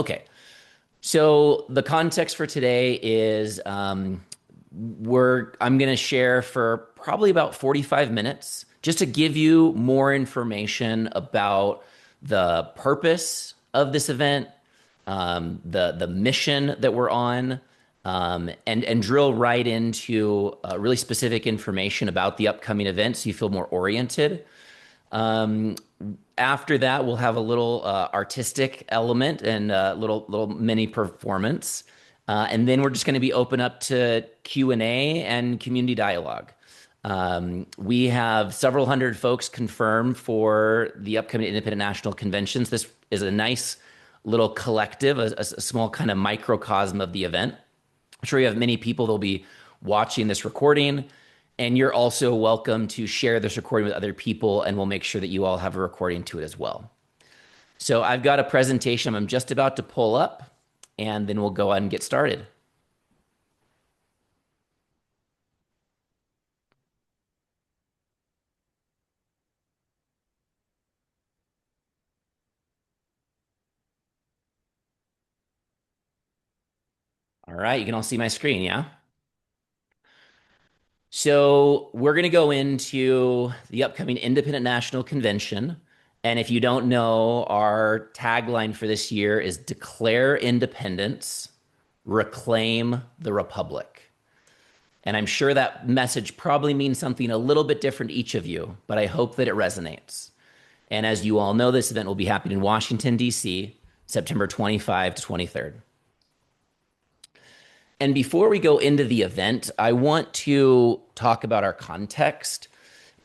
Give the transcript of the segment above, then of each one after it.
Okay. So the context for today is I'm going to share for probably about 45 minutes just to give you more information about the purpose of this event, the mission that we're on, and drill right into really specific information about the upcoming event so you feel more oriented. Um, After that, we'll have a little artistic element and a little mini performance, and then we're just going to be open up to Q&A and community dialogue. We have several hundred folks confirmed for the upcoming Independent National Conventions. This is a nice little collective, a small kind of microcosm of the event. I'm sure you have many people that'll be watching this recording, and you're also welcome to share this recording with other people, and we'll make sure that you all have a recording to it as well. So I've got a presentation I'm just about to pull up, and then we'll go on and get started. All right, you can all see my screen, yeah? So we're going to go into the upcoming Independent National Convention. And if you don't know, our tagline for this year is Declare Independence, Reclaim the Republic. And I'm sure that message probably means something a little bit different to each of you, but I hope that it resonates. And as you all know, this event will be happening in Washington, D.C., September 25 to 23rd. And before we go into the event, I want to talk about our context.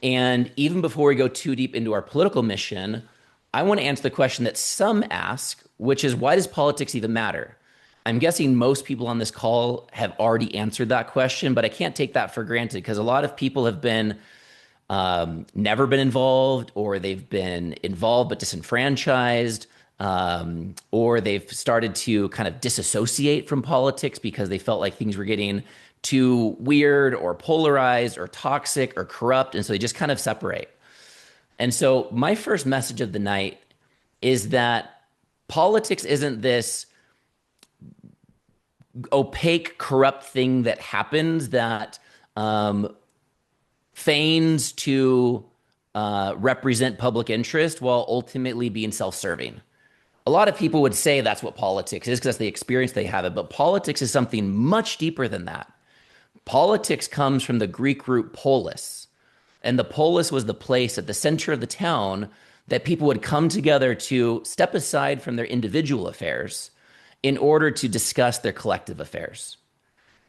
And even before we go too deep into our political mission, I want to answer the question that some ask, which is, why does politics even matter? I'm guessing most people on this call have already answered that question, but I can't take that for granted because a lot of people have been never been involved, or they've been involved but disenfranchised, or they've started to kind of disassociate from politics because they felt like things were getting too weird or polarized or toxic or corrupt. And so they just kind of separate. And so my first message of the night is that politics isn't this opaque, corrupt thing that happens that feigns to represent public interest while ultimately being self-serving. A lot of people would say that's what politics is because that's the experience they have it, but politics is something much deeper than that. Politics comes from the Greek root polis, and the polis was the place at the center of the town that people would come together to step aside from their individual affairs in order to discuss their collective affairs,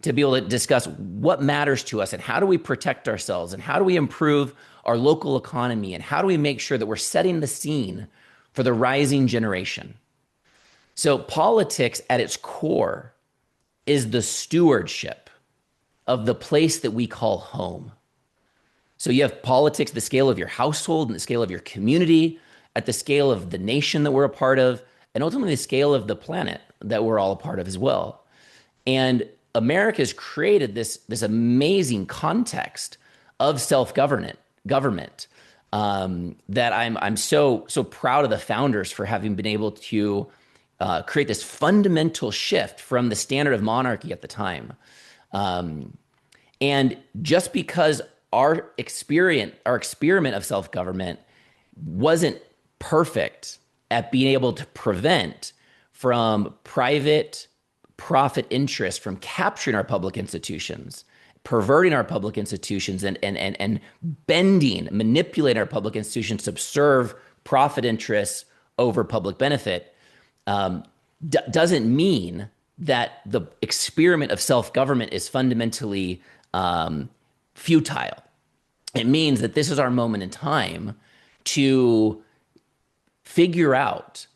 to be able to discuss what matters to us and how do we protect ourselves and how do we improve our local economy and how do we make sure that we're setting the scene for the rising generation. So politics at its core is the stewardship of the place that we call home. So you have politics at the scale of your household and the scale of your community, at the scale of the nation that we're a part of, and ultimately the scale of the planet that we're all a part of as well. And America's created this amazing context of self-government, government, that I'm so proud of the founders for having been able to create this fundamental shift from the standard of monarchy at the time. And just because our experiment of self-government wasn't perfect at being able to prevent from private profit interest from capturing our public institutions, perverting our public institutions, and manipulating our public institutions to serve profit interests over public benefit, doesn't mean that the experiment of self-government is fundamentally futile. It means that this is our moment in time to figure out,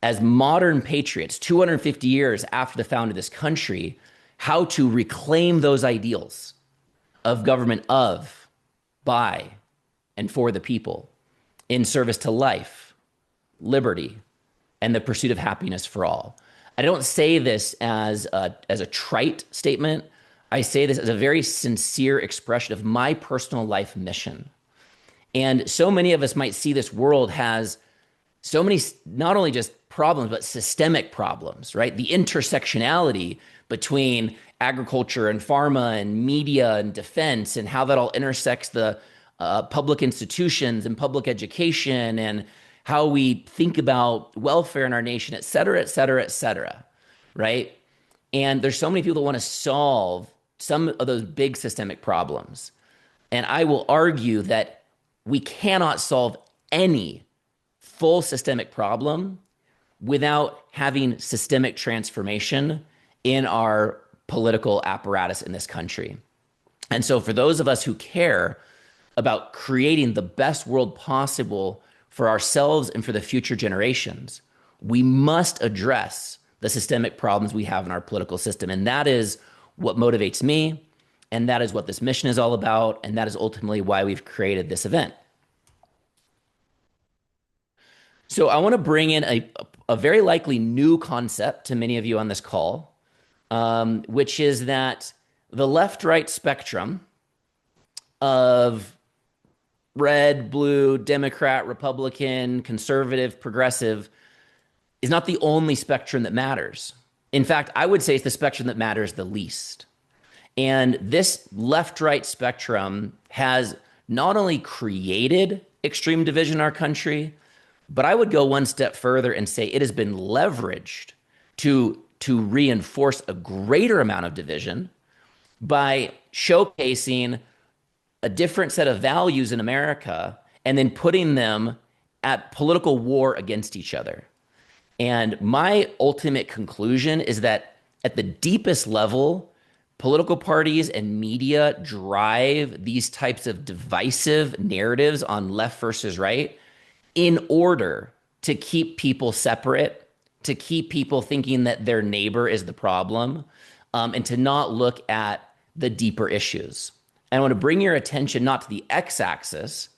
as modern patriots, 250 years after the founding of this country, how to reclaim those ideals of government of, by, and for the people in service to life, liberty, and the pursuit of happiness for all. I don't say this as a trite statement. I say this as a very sincere expression of my personal life mission. And so many of us might see this world has so many, not only just problems, but systemic problems, right? The intersectionality between agriculture and pharma and media and defense and how that all intersects the public institutions and public education and how we think about welfare in our nation, et cetera, et cetera, et cetera, right? And there's so many people that want to solve some of those big systemic problems. And I will argue that we cannot solve any full systemic problem without having systemic transformation in our political apparatus in this country. And so, for those of us who care about creating the best world possible for ourselves and for the future generations, we must address the systemic problems we have in our political system. And that is what motivates me. And that is what this mission is all about. And that is ultimately why we've created this event. So I want to bring in a very likely new concept to many of you on this call, which is that the left-right spectrum of red, blue, Democrat, Republican, conservative, progressive is not the only spectrum that matters. In fact, I would say it's the spectrum that matters the least. And this left-right spectrum has not only created extreme division in our country, but I would go one step further and say it has been leveraged to reinforce a greater amount of division by showcasing a different set of values in America and then putting them at political war against each other. And my ultimate conclusion is that at the deepest level, political parties and media drive these types of divisive narratives on left versus right in order to keep people separate, to keep people thinking that their neighbor is the problem, and to not look at the deeper issues. And I want to bring your attention not to the x-axis,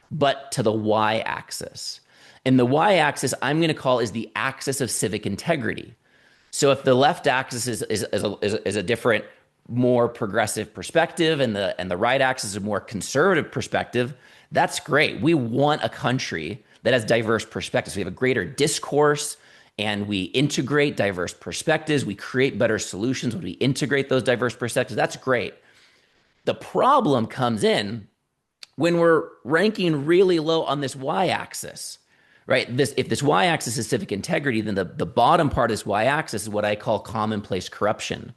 but to the y-axis. And the y-axis I'm going to call is the axis of civic integrity. So if the left axis is a different, more progressive perspective, and the right axis is a more conservative perspective, that's great. We want a country that has diverse perspectives. We have a greater discourse and we integrate diverse perspectives. We create better solutions when we integrate those diverse perspectives. That's great. The problem comes in when we're ranking really low on this y-axis, right? If this y-axis is civic integrity, then the bottom part of this y-axis is what I call commonplace corruption.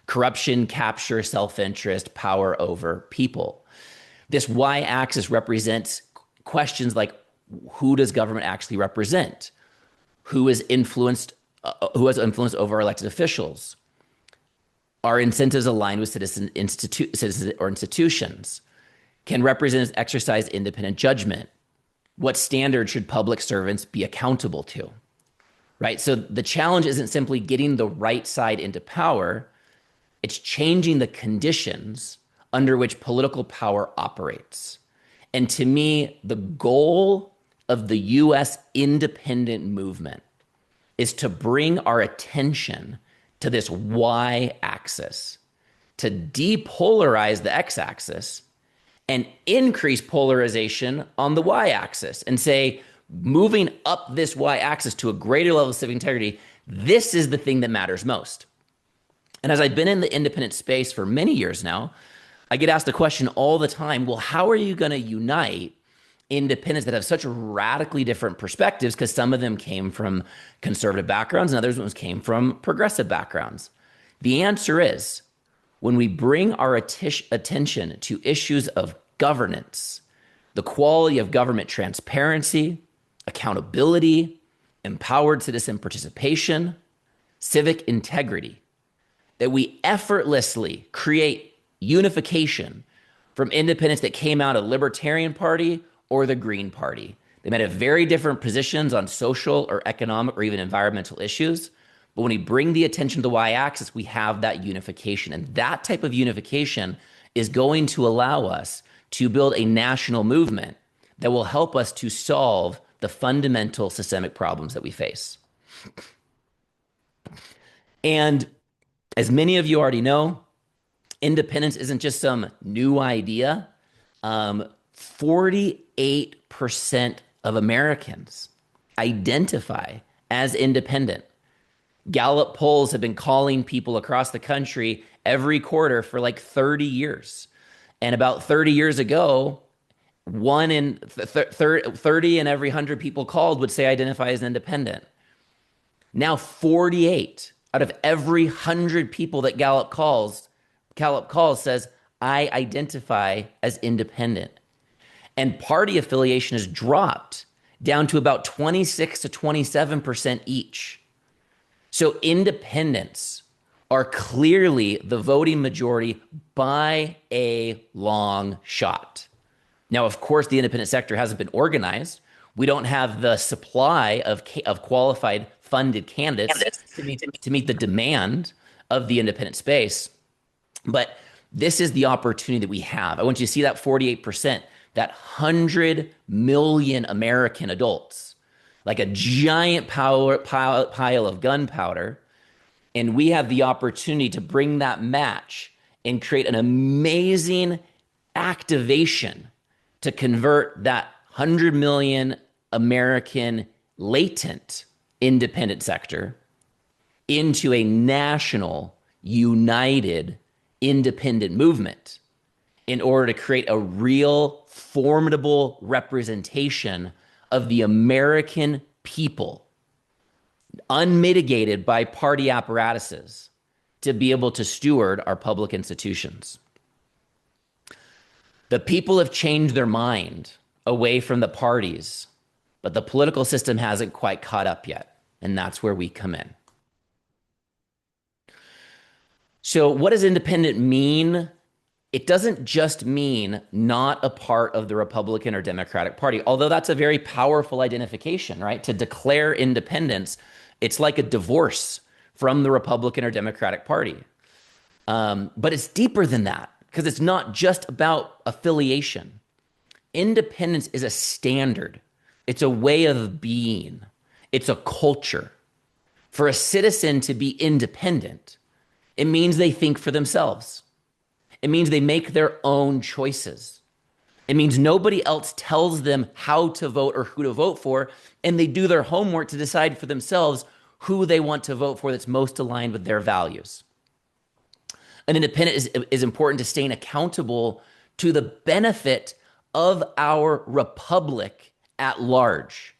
Corruption, capture, self-interest, power over people. This y-axis represents questions like, who does government actually represent? Who has influence over elected officials? Are incentives aligned with citizens or institutions? Can representatives exercise independent judgment? What standards should public servants be accountable to? Right? So the challenge isn't simply getting the right side into power. It's changing the conditions under which political power operates. And to me, the goal of the U.S. independent movement is to bring our attention to this y-axis, to depolarize the x-axis and increase polarization on the y-axis and say, moving up this y-axis to a greater level of civic integrity, this is the thing that matters most. And as I've been in the independent space for many years now, I get asked the question all the time, well, how are you going to unite independents that have such radically different perspectives? Because some of them came from conservative backgrounds and others came from progressive backgrounds. The answer is, when we bring our attention to issues of governance, the quality of government transparency, accountability, empowered citizen participation, civic integrity, that we effortlessly create unification from independents that came out of the Libertarian Party or the Green Party. They might have very different positions on social or economic or even environmental issues. But when we bring the attention to the y-axis, we have that unification. And that type of unification is going to allow us to build a national movement that will help us to solve the fundamental systemic problems that we face. And as many of you already know, independence isn't just some new idea. 48% of Americans identify as independent. Gallup polls have been calling people across the country every quarter for like 30 years. And about 30 years ago, 30 in every 100 people called would say identify as independent. Now 48 out of every 100 people that Gallup calls says, I identify as independent. And party affiliation has dropped down to about 26 to 27% each. So independents are clearly the voting majority by a long shot. Now, of course, the independent sector hasn't been organized. We don't have the supply of qualified funded candidates to meet the demand of the independent space. But this is the opportunity that we have. I want you to see that 48%, that 100 million American adults, like a giant pile of gunpowder. And we have the opportunity to bring that match and create an amazing activation to convert that 100 million American latent independent sector into a national, united, independent movement in order to create a real, formidable representation of the American people, unmitigated by party apparatuses, to be able to steward our public institutions. The people have changed their mind away from the parties, but the political system hasn't quite caught up yet. And that's where we come in. So what does independent mean? It doesn't just mean not a part of the Republican or Democratic Party, although that's a very powerful identification, right? To declare independence, it's like a divorce from the Republican or Democratic Party. But it's deeper than that, because it's not just about affiliation. Independence is a standard. It's a way of being. It's a culture. For a citizen to be independent, it means they think for themselves. It means they make their own choices. It means nobody else tells them how to vote or who to vote for, and they do their homework to decide for themselves who they want to vote for that's most aligned with their values. An independent is important to staying accountable to the benefit of our republic at large,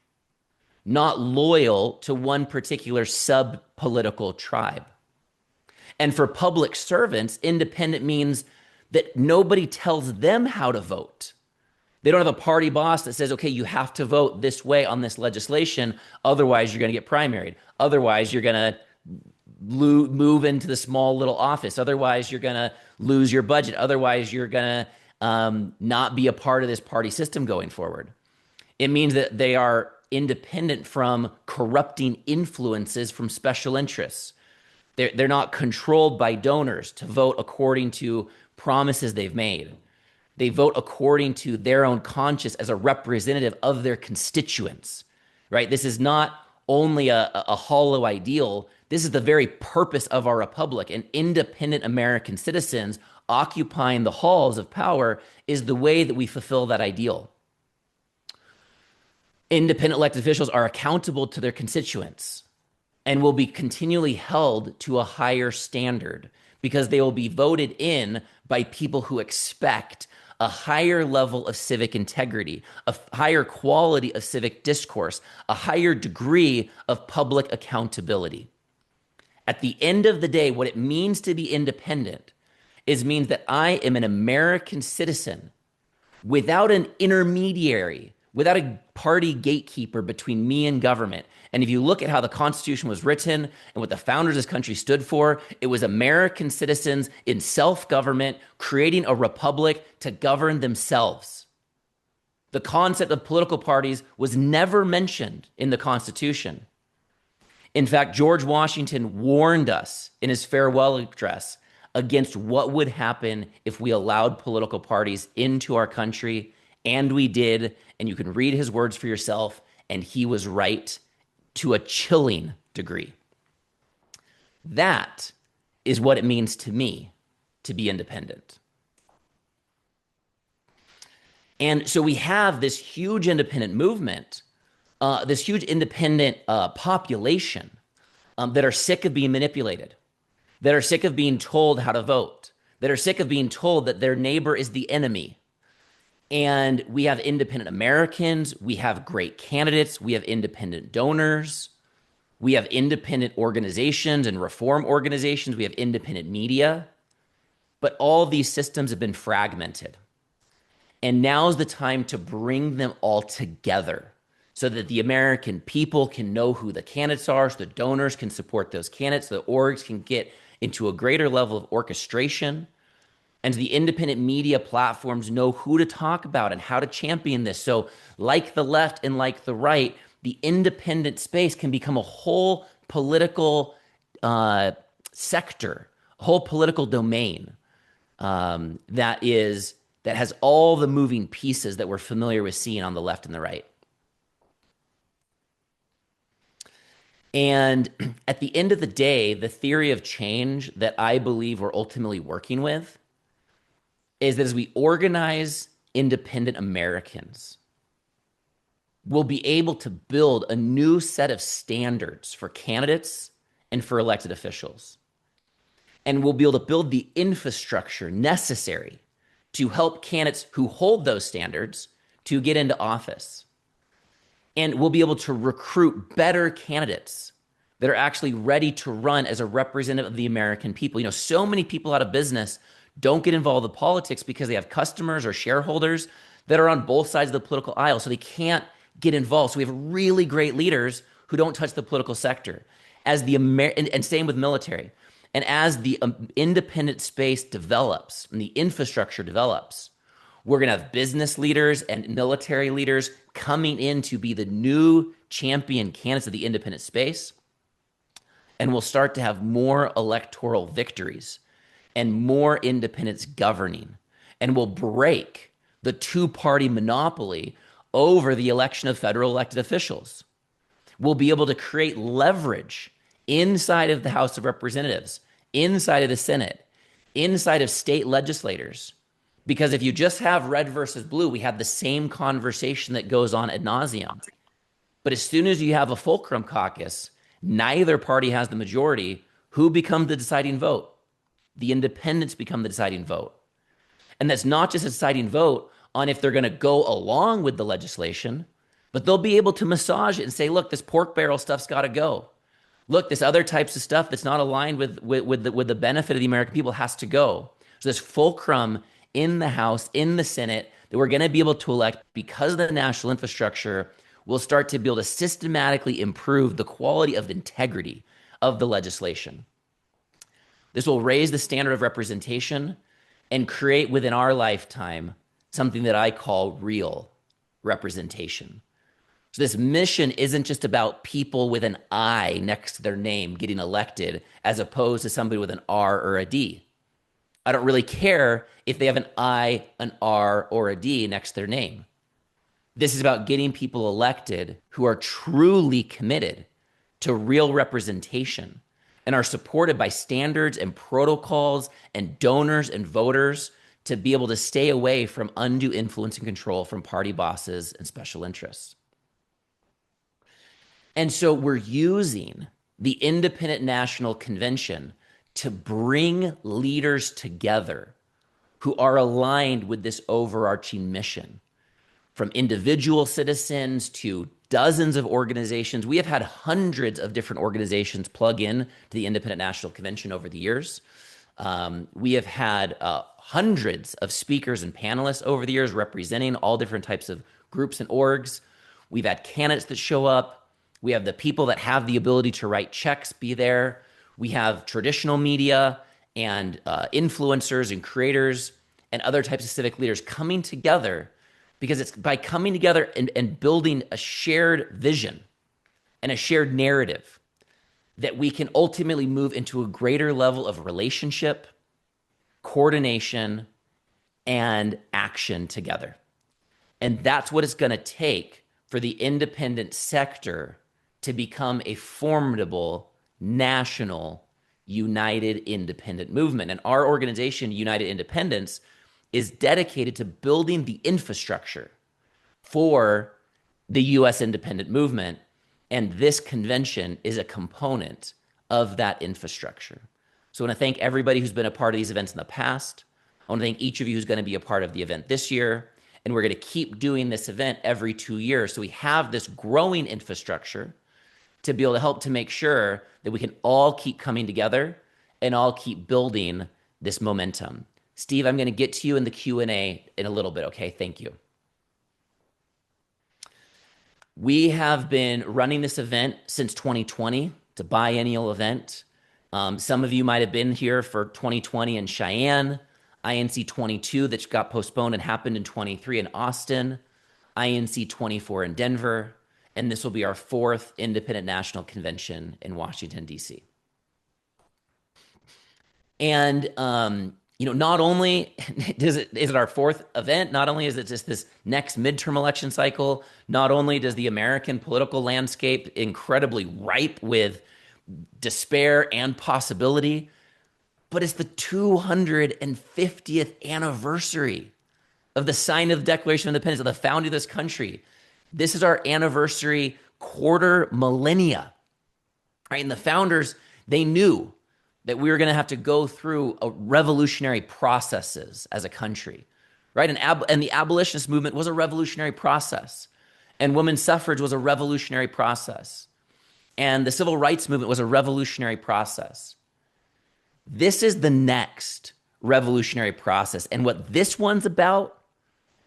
not loyal to one particular sub-political tribe. And for public servants, independent means that nobody tells them how to vote. They don't have a party boss that says, okay, you have to vote this way on this legislation, otherwise you're going to get primaried. Otherwise, you're going to move into the small little office. Otherwise, you're going to lose your budget. Otherwise, you're going to not be a part of this party system going forward. It means that they are independent from corrupting influences from special interests. They're not controlled by donors to vote according to promises they've made. They vote according to their own conscience as a representative of their constituents, right? This is not only a hollow ideal. This is the very purpose of our republic. And independent American citizens occupying the halls of power is the way that we fulfill that ideal. Independent elected officials are accountable to their constituents and will be continually held to a higher standard because they will be voted in by people who expect a higher level of civic integrity, a higher quality of civic discourse, a higher degree of public accountability. At the end of the day, what it means to be independent means that I am an American citizen without an intermediary, without a party gatekeeper between me and government. And if you look at how the Constitution was written and what the founders of this country stood for, it was American citizens in self-government creating a republic to govern themselves. The concept of political parties was never mentioned in the Constitution. In fact, George Washington warned us in his farewell address against what would happen if we allowed political parties into our country, and we did. And you can read his words for yourself, and he was right to a chilling degree. That is what it means to me to be independent. And so we have this huge independent movement, this huge independent population that are sick of being manipulated, that are sick of being told how to vote, that are sick of being told that their neighbor is the enemy. And we have independent Americans, we have great candidates, we have independent donors, we have independent organizations and reform organizations, we have independent media. But all of these systems have been fragmented. And now's the time to bring them all together so that the American people can know who the candidates are, so the donors can support those candidates, so the orgs can get into a greater level of orchestration, and the independent media platforms know who to talk about and how to champion this. So, like the left and like the right, the independent space can become a whole political sector, a whole political domain that has all the moving pieces that we're familiar with seeing on the left and the right. And at the end of the day, the theory of change that I believe we're ultimately working with is that as we organize independent Americans, we'll be able to build a new set of standards for candidates and for elected officials. And we'll be able to build the infrastructure necessary to help candidates who hold those standards to get into office. And we'll be able to recruit better candidates that are actually ready to run as a representative of the American people. You know, so many people out of business don't get involved in politics because they have customers or shareholders that are on both sides of the political aisle, so they can't get involved. So we have really great leaders who don't touch the political sector. And same with military. And as the independent space develops and the infrastructure develops, we're going to have business leaders and military leaders coming in to be the new champion candidates of the independent space. And we'll start to have more electoral victories and more independents governing. And we'll break the two-party monopoly over the election of federal elected officials. We'll be able to create leverage inside of the House of Representatives, inside of the Senate, inside of state legislators. Because if you just have red versus blue, we have the same conversation that goes on ad nauseum. But as soon as you have a fulcrum caucus, neither party has the majority. Who becomes the deciding vote? The independents become the deciding vote. And that's not just a deciding vote on if they're going to go along with the legislation, but they'll be able to massage it and say, look, this pork barrel stuff's got to go. Look, this other types of stuff that's not aligned with the benefit of the American people has to go. So this fulcrum in the House, in the Senate, that we're going to be able to elect because of the national infrastructure will start to be able to systematically improve the quality of the integrity of the legislation. This will raise the standard of representation and create within our lifetime something that I call real representation. So this mission isn't just about people with an I next to their name getting elected as opposed to somebody with an R or a D. I don't really care if they have an I, an R, or a D next to their name. This is about getting people elected who are truly committed to real representation and are supported by standards and protocols and donors and voters to be able to stay away from undue influence and control from party bosses and special interests. And so we're using the Independent National Convention to bring leaders together who are aligned with this overarching mission. From individual citizens to dozens of organizations. We have had hundreds of different organizations plug in to the Independent National Convention over the years. We have had hundreds of speakers and panelists over the years representing all different types of groups and orgs. We've had candidates that show up. We have the people that have the ability to write checks be there. We have traditional media and influencers and creators and other types of civic leaders coming together, because it's by coming together and building a shared vision and a shared narrative that we can ultimately move into a greater level of relationship, coordination, and action together. And that's what it's going to take for the independent sector to become a formidable national united independent movement. And our organization, United Independents, is dedicated to building the infrastructure for the US independent movement. And this convention is a component of that infrastructure. So I want to thank everybody who's been a part of these events in the past. I want to thank each of you who's going to be a part of the event this year. And we're going to keep doing this event every 2 years. So we have this growing infrastructure to be able to help to make sure that we can all keep coming together and all keep building this momentum. Steve, I'm going to get to you in the Q&A in a little bit, okay? Thank you. We have been running this event since 2020. It's a biennial event. Some of you might have been here for 2020 in Cheyenne, INC 22 that got postponed and happened in 23 in Austin, INC 24 in Denver, and this will be our 4th Independent National Convention in Washington, D.C. And not only is it our 4th event, not only is it just this next midterm election cycle, not only does the American political landscape incredibly ripe with despair and possibility, but it's the 250th anniversary of the signing of the Declaration of Independence, of the founding of this country. This is our anniversary quarter millennia, right? And the founders, they knew that we were going to have to go through a revolutionary processes as a country, right? And the abolitionist movement was a revolutionary process, and women's suffrage was a revolutionary process, and the civil rights movement was a revolutionary process. This is the next revolutionary process, and what this one's about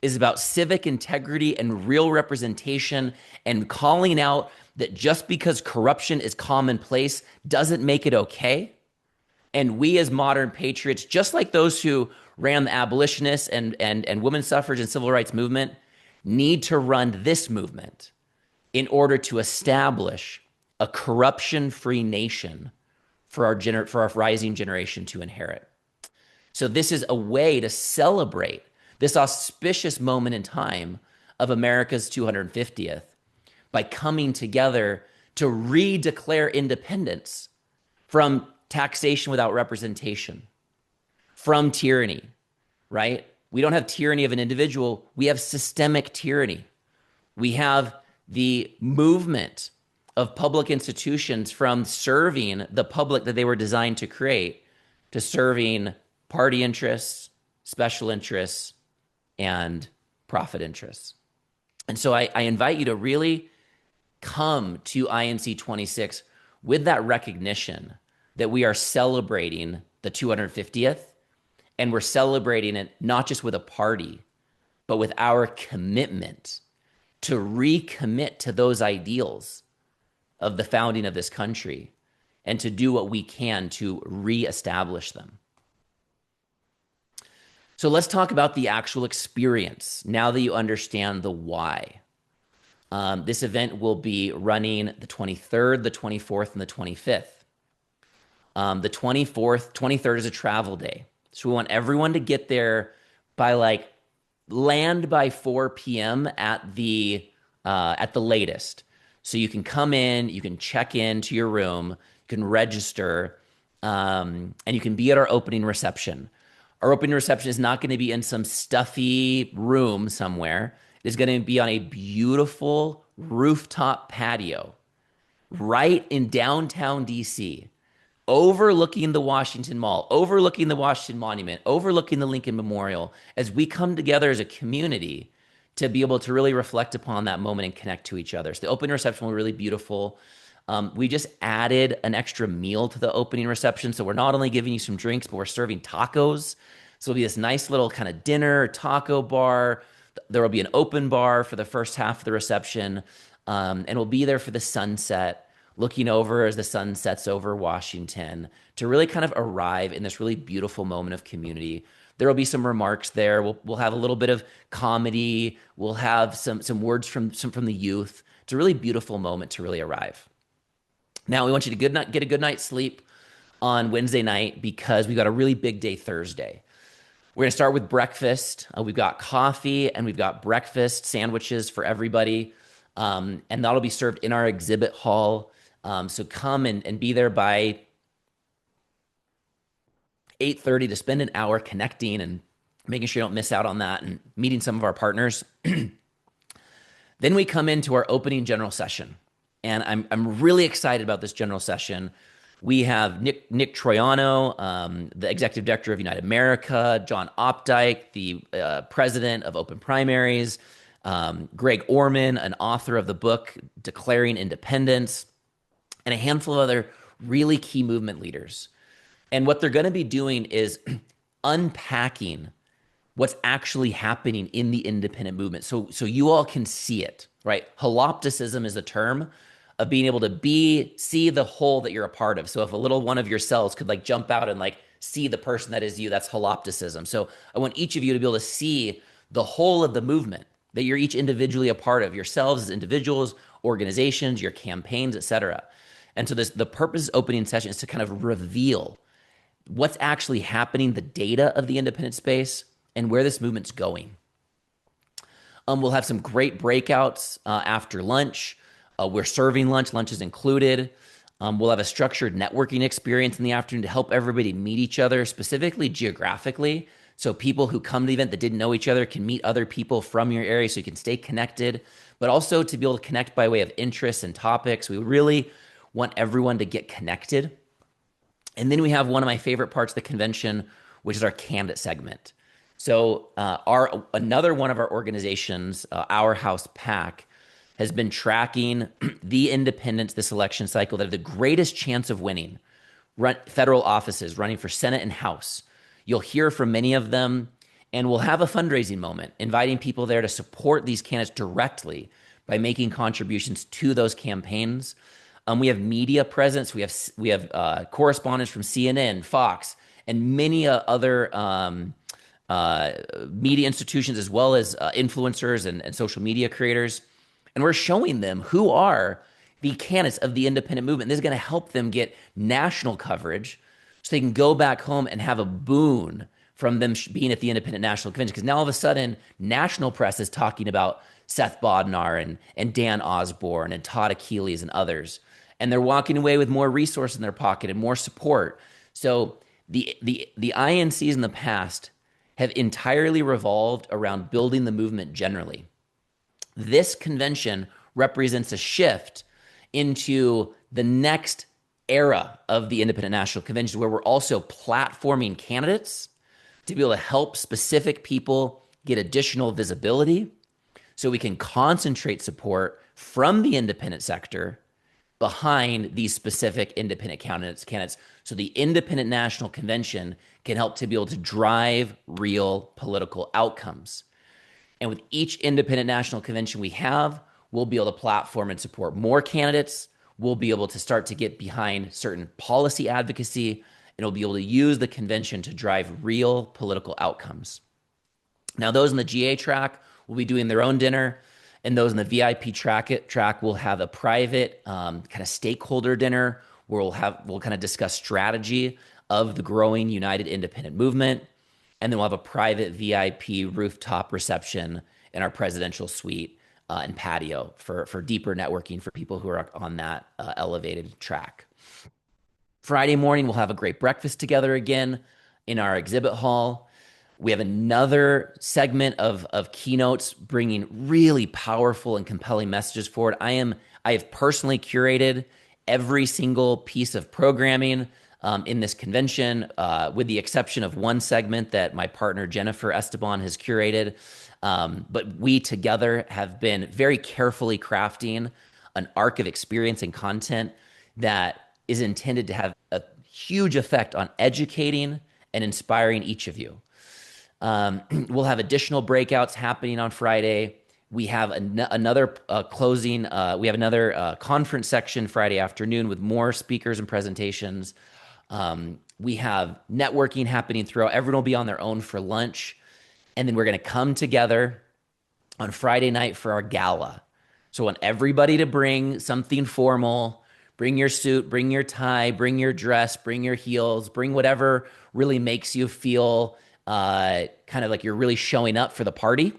is about civic integrity and real representation, and calling out that just because corruption is commonplace doesn't make it okay. And we as modern patriots, just like those who ran the abolitionists and women's suffrage and civil rights movement, need to run this movement in order to establish a corruption-free nation for our rising generation to inherit. So this is a way to celebrate this auspicious moment in time of America's 250th by coming together to redeclare independence from taxation without representation, from tyranny, right? We don't have tyranny of an individual. We have systemic tyranny. We have the movement of public institutions from serving the public that they were designed to create to serving party interests, special interests, and profit interests. And so I invite you to really come to INC 26 with that recognition that we are celebrating the 250th, and we're celebrating it not just with a party, but with our commitment to recommit to those ideals of the founding of this country and to do what we can to reestablish them. So let's talk about the actual experience now that you understand the why. This event will be running the 23rd, the 24th, and the 25th. The 23rd is a travel day. So we want everyone to get there by land by 4 p.m. at the latest. So you can come in, you can check into your room, you can register, and you can be at our opening reception. Our opening reception is not going to be in some stuffy room somewhere. It is going to be on a beautiful rooftop patio right in downtown DC, overlooking the Washington Mall, overlooking the Washington Monument, overlooking the Lincoln Memorial, as we come together as a community to be able to really reflect upon that moment and connect to each other. So the opening reception will be really beautiful. We just added an extra meal to the opening reception. So we're not only giving you some drinks, but we're serving tacos. So it'll be this nice little kind of dinner, taco bar. There will be an open bar for the first half of the reception. And we'll be there for the sunset, looking over as the sun sets over Washington to really kind of arrive in this really beautiful moment of community. There will be some remarks there. We'll have a little bit of comedy. We'll have some words from the youth. It's a really beautiful moment to really arrive. Now, we want you to get a good night's sleep on Wednesday night because we've got a really big day Thursday. We're going to start with breakfast. We've got coffee and we've got breakfast sandwiches for everybody. And that'll be served in our exhibit hall. So come and be there by 8:30 to spend an hour connecting and making sure you don't miss out on that and meeting some of our partners. Then we come into our opening general session. And I'm really excited about this general session. We have Nick Troiano, the executive director of United America, John Opdyke, the president of Open Primaries, Greg Orman, an author of the book Declaring Independence, and a handful of other really key movement leaders. And what they're going to be doing is unpacking what's actually happening in the independent movement. So you all can see it, right? Holopticism is a term of being able to see the whole that you're a part of. So if a little one of your cells could like jump out and like see the person that is you, that's holopticism. So I want each of you to be able to see the whole of the movement that you're each individually a part of, yourselves as individuals, organizations, your campaigns, etc. And so the purpose of opening session is to kind of reveal what's actually happening, the data of the independent space, and where this movement's going. We'll have some great breakouts after lunch. We're serving lunch. Lunch is included. We'll have a structured networking experience in the afternoon to help everybody meet each other, specifically geographically. So people who come to the event that didn't know each other can meet other people from your area so you can stay connected, but also to be able to connect by way of interests and topics. We really want everyone to get connected. And then we have one of my favorite parts of the convention, which is our candidate segment. So another one of our organizations, Our House PAC, has been tracking the independents this election cycle that have the greatest chance of winning federal offices, running for Senate and House. You'll hear from many of them, and we'll have a fundraising moment, inviting people there to support these candidates directly by making contributions to those campaigns. We have media presence. We have correspondents from CNN, Fox, and many other media institutions, as well as influencers and social media creators. And we're showing them who are the candidates of the independent movement. This is going to help them get national coverage so they can go back home and have a boon from them being at the Independent National Convention. Because now all of a sudden, national press is talking about Seth Bodnar and Dan Osborne and Todd Achilles and others. And they're walking away with more resources in their pocket and more support. So the INCs in the past have entirely revolved around building the movement generally. This convention represents a shift into the next era of the Independent National Convention, where we're also platforming candidates to be able to help specific people get additional visibility so we can concentrate support from the independent sector behind these specific independent candidates so the Independent National Convention can help to be able to drive real political outcomes. And with each independent national convention we have, we'll be able to platform and support more candidates. We'll be able to start to get behind certain policy advocacy, and we'll be able to use the convention to drive real political outcomes. Now, those in the GA track will be doing their own dinner, and those in the VIP track will have a private kind of stakeholder dinner where we'll kind of discuss strategy of the growing United Independent Movement. And then we'll have a private VIP rooftop reception in our presidential suite and patio for deeper networking for people who are on that elevated track. Friday morning, we'll have a great breakfast together again in our exhibit hall. We have another segment of keynotes bringing really powerful and compelling messages forward. I have personally curated every single piece of programming in this convention, with the exception of one segment that my partner Jennifer Esteban has curated. But we together have been very carefully crafting an arc of experience and content that is intended to have a huge effect on educating and inspiring each of you. We'll have additional breakouts happening on Friday. We have another closing. We have another conference section Friday afternoon with more speakers and presentations. We have networking happening throughout. Everyone will be on their own for lunch. And then we're going to come together on Friday night for our gala. So I want everybody to bring something formal. Bring your suit, bring your tie, bring your dress, bring your heels, bring whatever really makes you feel kind of like you're really showing up for the party.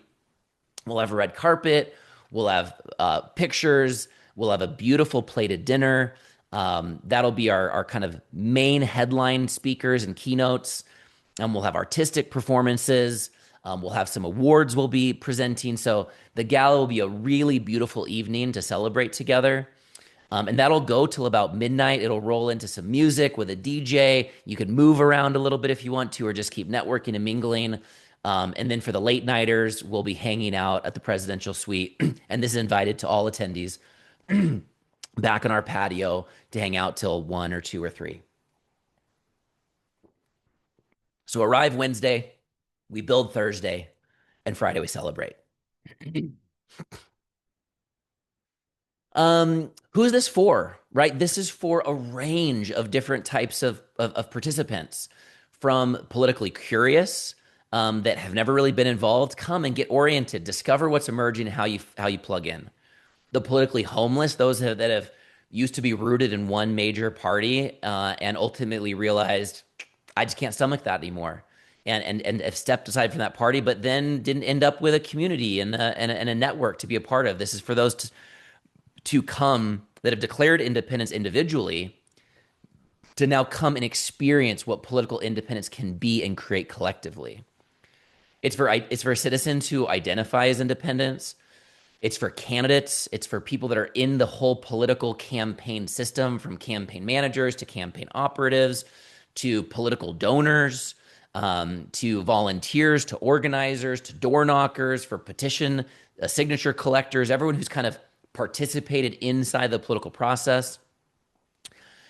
We'll have a red carpet. We'll have pictures. We'll have a beautiful plated dinner. That'll be our kind of main headline speakers and keynotes. And we'll have artistic performances. We'll have some awards we'll be presenting. So the gala will be a really beautiful evening to celebrate together. And that'll go till about midnight. It'll roll into some music with a DJ. You can move around a little bit if you want to, or just keep networking and mingling. And then for the late nighters, we'll be hanging out at the presidential suite. And this is invited to all attendees back on our patio to hang out till 1 or 2 or 3. So arrive Wednesday, we build Thursday, and Friday we celebrate. Who's this for, right? This is for a range of different types of participants, from politically curious that have never really been involved. Come and get oriented, discover what's emerging and how you plug in. The politically homeless, those that have used to be rooted in one major party and ultimately realized, I just can't stomach that anymore. And have stepped aside from that party, but then didn't end up with a community and a network to be a part of. This is for those to come that have declared independence individually to now come and experience what political independence can be and create collectively. It's for citizens who identify as independents. It's for candidates. It's for people that are in the whole political campaign system, from campaign managers to campaign operatives to political donors, to volunteers, to organizers, to door knockers, for petition signature collectors, everyone who's kind of participated inside the political process.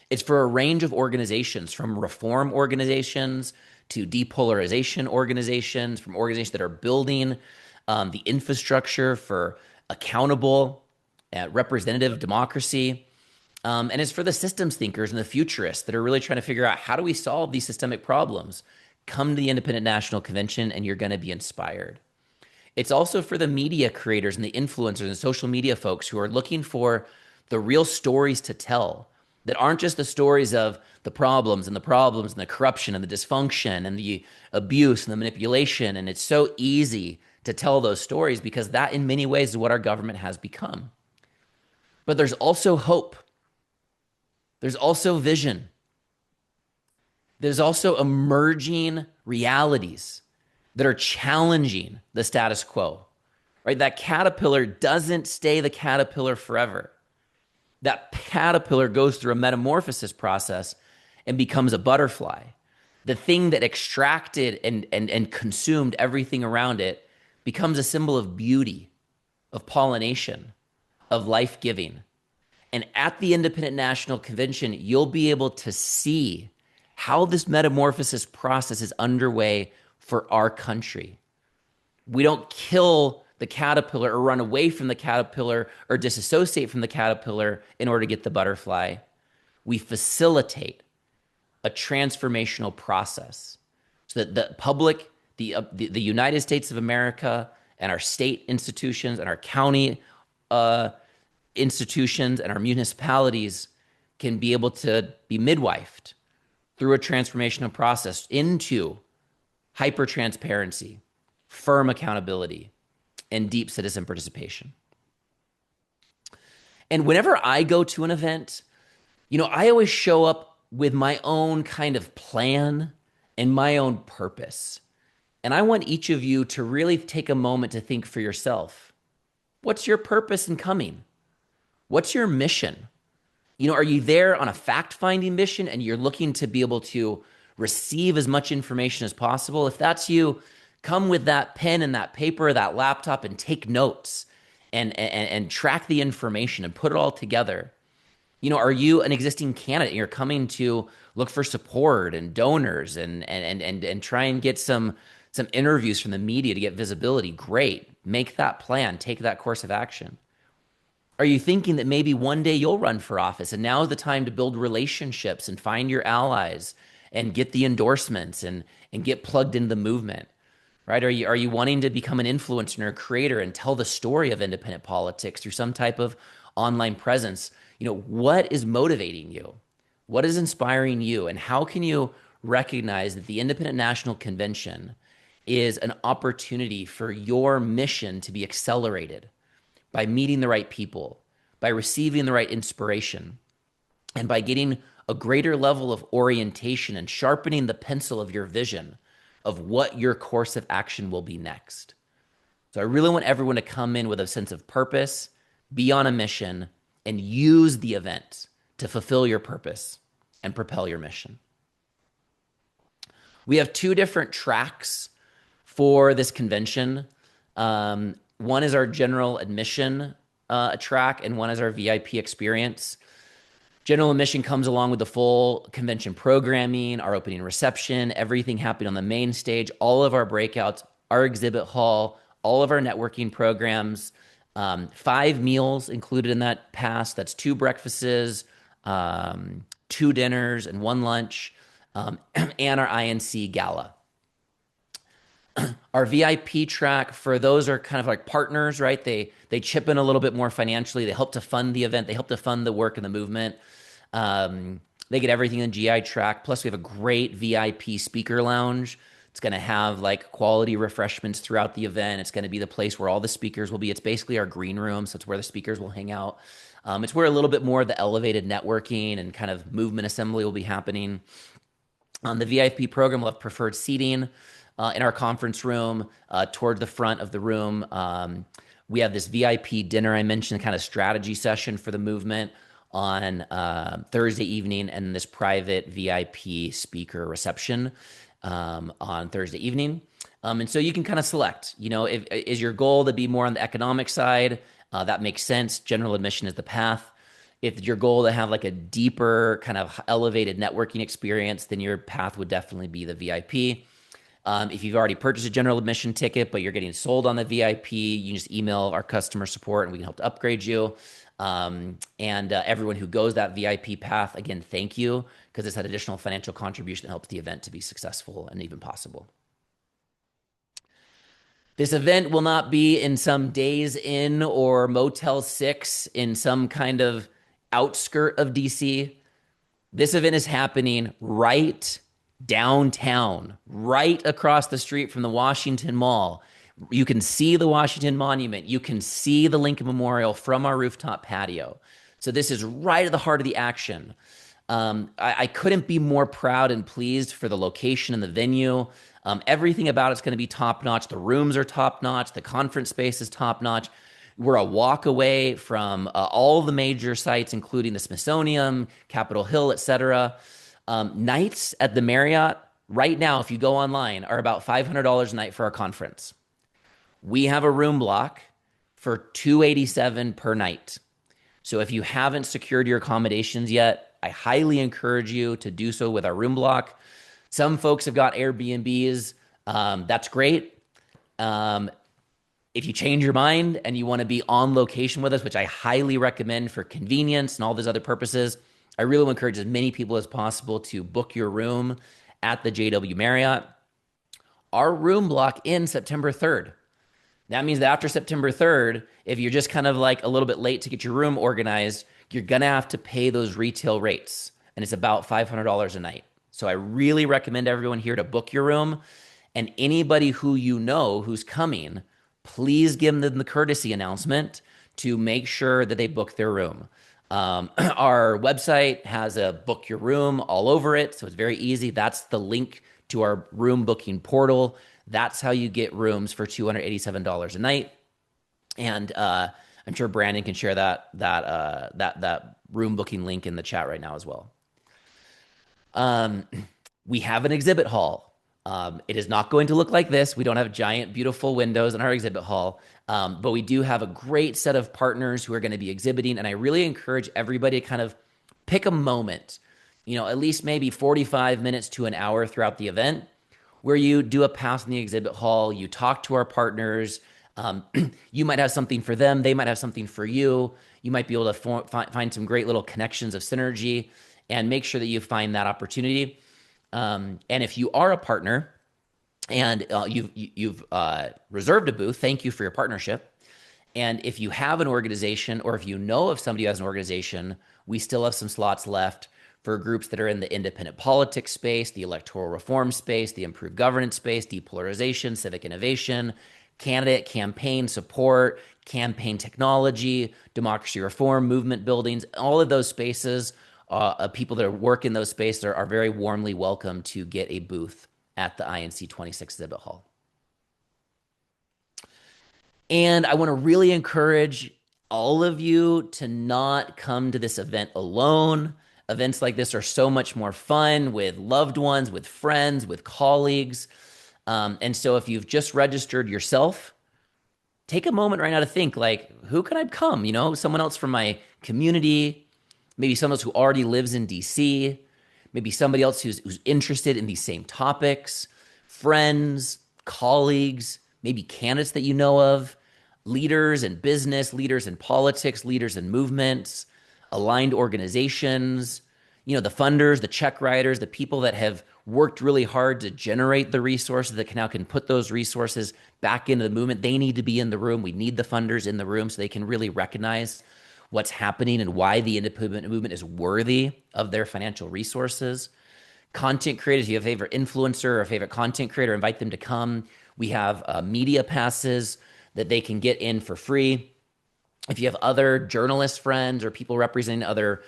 It's for a range of organizations, from reform organizations to depolarization organizations, from organizations that are building the infrastructure for accountable, representative democracy. And it's for the systems thinkers and the futurists that are really trying to figure out, how do we solve these systemic problems? Come to the Independent National Convention and you're going to be inspired. It's also for the media creators and the influencers and social media folks who are looking for the real stories to tell, that aren't just the stories of the problems and the corruption and the dysfunction and the abuse and the manipulation. And it's so easy to tell those stories because that in many ways is what our government has become. But there's also hope. There's also vision. There's also emerging realities that are challenging the status quo, right? That caterpillar doesn't stay the caterpillar forever. That caterpillar goes through a metamorphosis process and becomes a butterfly. The thing that extracted and consumed everything around it becomes a symbol of beauty, of pollination, of life-giving. And at the Independent National Convention, you'll be able to see how this metamorphosis process is underway for our country. We don't kill the caterpillar or run away from the caterpillar or disassociate from the caterpillar in order to get the butterfly. We facilitate a transformational process so that the public, the United States of America, and our state institutions and our county institutions and our municipalities can be able to be midwifed through a transformational process into hyper transparency, firm accountability, and deep citizen participation. And whenever I go to an event, I always show up with my own kind of plan and my own purpose. And I want each of you to really take a moment to think for yourself. What's your purpose in coming? What's your mission? Are you there on a fact-finding mission and you're looking to be able to receive as much information as possible? If that's you, come with that pen and that paper, that laptop, and take notes and track the information and put it all together. Are you an existing candidate and you're coming to look for support and donors and try and get some interviews from the media to get visibility? Great. Make that plan. Take that course of action. Are you thinking that maybe one day you'll run for office and now is the time to build relationships and find your allies and get the endorsements and get plugged into the movement, right? Are you wanting to become an influencer or a creator and tell the story of independent politics through some type of online presence? What is motivating you? What is inspiring you? And how can you recognize that the Independent National Convention is an opportunity for your mission to be accelerated by meeting the right people, by receiving the right inspiration, and by getting a greater level of orientation and sharpening the pencil of your vision of what your course of action will be next. So I really want everyone to come in with a sense of purpose, be on a mission, and use the event to fulfill your purpose and propel your mission. We have two different tracks for this convention. One is our general admission track, and one is our VIP experience. General admission comes along with the full convention programming, our opening reception, everything happening on the main stage, all of our breakouts, our exhibit hall, all of our networking programs, 5 meals included in that pass. That's 2 breakfasts, 2 dinners, and 1 lunch, and our INC gala. Our VIP track, for those are kind of like partners, right? They chip in a little bit more financially. They help to fund the event. They help to fund the work and the movement. They get everything in the GI track. Plus, we have a great VIP speaker lounge. It's going to have like quality refreshments throughout the event. It's going to be the place where all the speakers will be. It's basically our green room, so it's where the speakers will hang out. It's where a little bit more of the elevated networking and kind of movement assembly will be happening. The VIP program will have preferred seating in our conference room toward the front of the room. We have this VIP dinner I mentioned, kind of strategy session for the movement on Thursday evening, and this private VIP speaker reception on Thursday evening. And so you can kind of select, is your goal to be more on the economic side? That makes sense. General admission is the path. If your goal to have like a deeper kind of elevated networking experience, then your path would definitely be the VIP. If you've already purchased a general admission ticket, but you're getting sold on the VIP, you can just email our customer support and we can help to upgrade you. Everyone who goes that VIP path, again, thank you, because it's that additional financial contribution that helps the event to be successful and even possible. This event will not be in some Days Inn or Motel 6 in some kind of outskirt of DC. This event is happening right downtown, right across the street from the Washington Mall. You can see the Washington Monument. You can see the Lincoln Memorial from our rooftop patio. So this is right at the heart of the action. I couldn't be more proud and pleased for the location and the venue. Everything about it's going to be top-notch. The rooms are top-notch. The conference space is top-notch. We're a walk away from all the major sites, including the Smithsonian, Capitol Hill, etc. Nights at the Marriott right now, if you go online, are about $500 a night for our conference. We have a room block for $287 per night. So if you haven't secured your accommodations yet, I highly encourage you to do so with our room block. Some folks have got Airbnbs. That's great. If you change your mind and you want to be on location with us, which I highly recommend for convenience and all those other purposes, I really encourage as many people as possible to book your room at the JW Marriott. Our room block ends September 3rd. That means that after September 3rd, if you're just kind of like a little bit late to get your room organized, you're going to have to pay those retail rates. And it's about $500 a night. So I really recommend everyone here to book your room. And anybody who you know who's coming, please give them the courtesy announcement to make sure that they book their room. Our website has a book your room all over it. So it's very easy. That's the link to our room booking portal. That's how you get rooms for $287 a night. And I'm sure Brandon can share that room booking link in the chat right now as well. We have an exhibit hall. It is not going to look like this. We don't have giant, beautiful windows in our exhibit hall, but we do have a great set of partners who are going to be exhibiting. And I really encourage everybody to kind of pick a moment, at least maybe 45 minutes to an hour throughout the event, where you do a pass in the exhibit hall, you talk to our partners. You might have something for them. They might have something for you. You might be able to find some great little connections of synergy and make sure that you find that opportunity. And if you are a partner and you've reserved a booth, thank you for your partnership. And if you have an organization, or if you know of somebody who has an organization, we still have some slots left for groups that are in the independent politics space, the electoral reform space, the improved governance space, depolarization, civic innovation, candidate campaign support, campaign technology, democracy reform, movement buildings. All of those spaces, people that work in those spaces are very warmly welcome to get a booth at the INC 26 exhibit hall. And I want to really encourage all of you to not come to this event alone. Events like this are so much more fun with loved ones, with friends, with colleagues. And so if you've just registered yourself, take a moment right now to think like, who can I come? Someone else from my community, maybe someone else who already lives in DC, maybe somebody else who's interested in these same topics, friends, colleagues, maybe candidates that you know of, leaders in business, leaders in politics, leaders in movements, aligned organizations, the funders, the check writers, the people that have worked really hard to generate the resources that can put those resources back into the movement. They need to be in the room. We need the funders in the room so they can really recognize what's happening and why the independent movement is worthy of their financial resources. Content creators, if you have a favorite influencer or a favorite content creator, invite them to come. We have media passes that they can get in for free. If you have other journalist friends or people representing other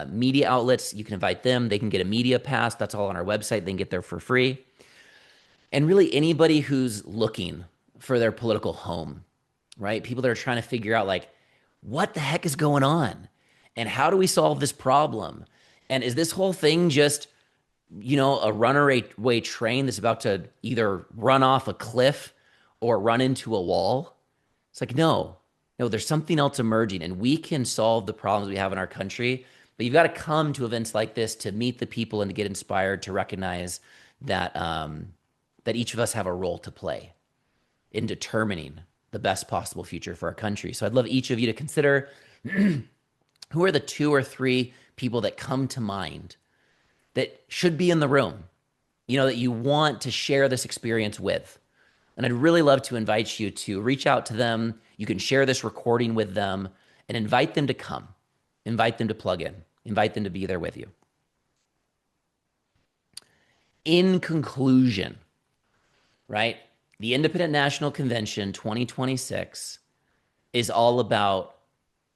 media outlets, you can invite them. They can get a media pass. That's all on our website. They can get there for free. And really anybody who's looking for their political home, right? People that are trying to figure out like, what the heck is going on? And how do we solve this problem? And is this whole thing just, a runaway train that's about to either run off a cliff or run into a wall? It's like, no, there's something else emerging and we can solve the problems we have in our country. But you've got to come to events like this to meet the people and to get inspired, to recognize that that each of us have a role to play in determining the best possible future for our country. So I'd love each of you to consider who are the 2 or 3 people that come to mind that should be in the room, that you want to share this experience with. And I'd really love to invite you to reach out to them. You can share this recording with them and invite them to come, invite them to plug in, invite them to be there with you. In conclusion, right? The Independent National Convention 2026 is all about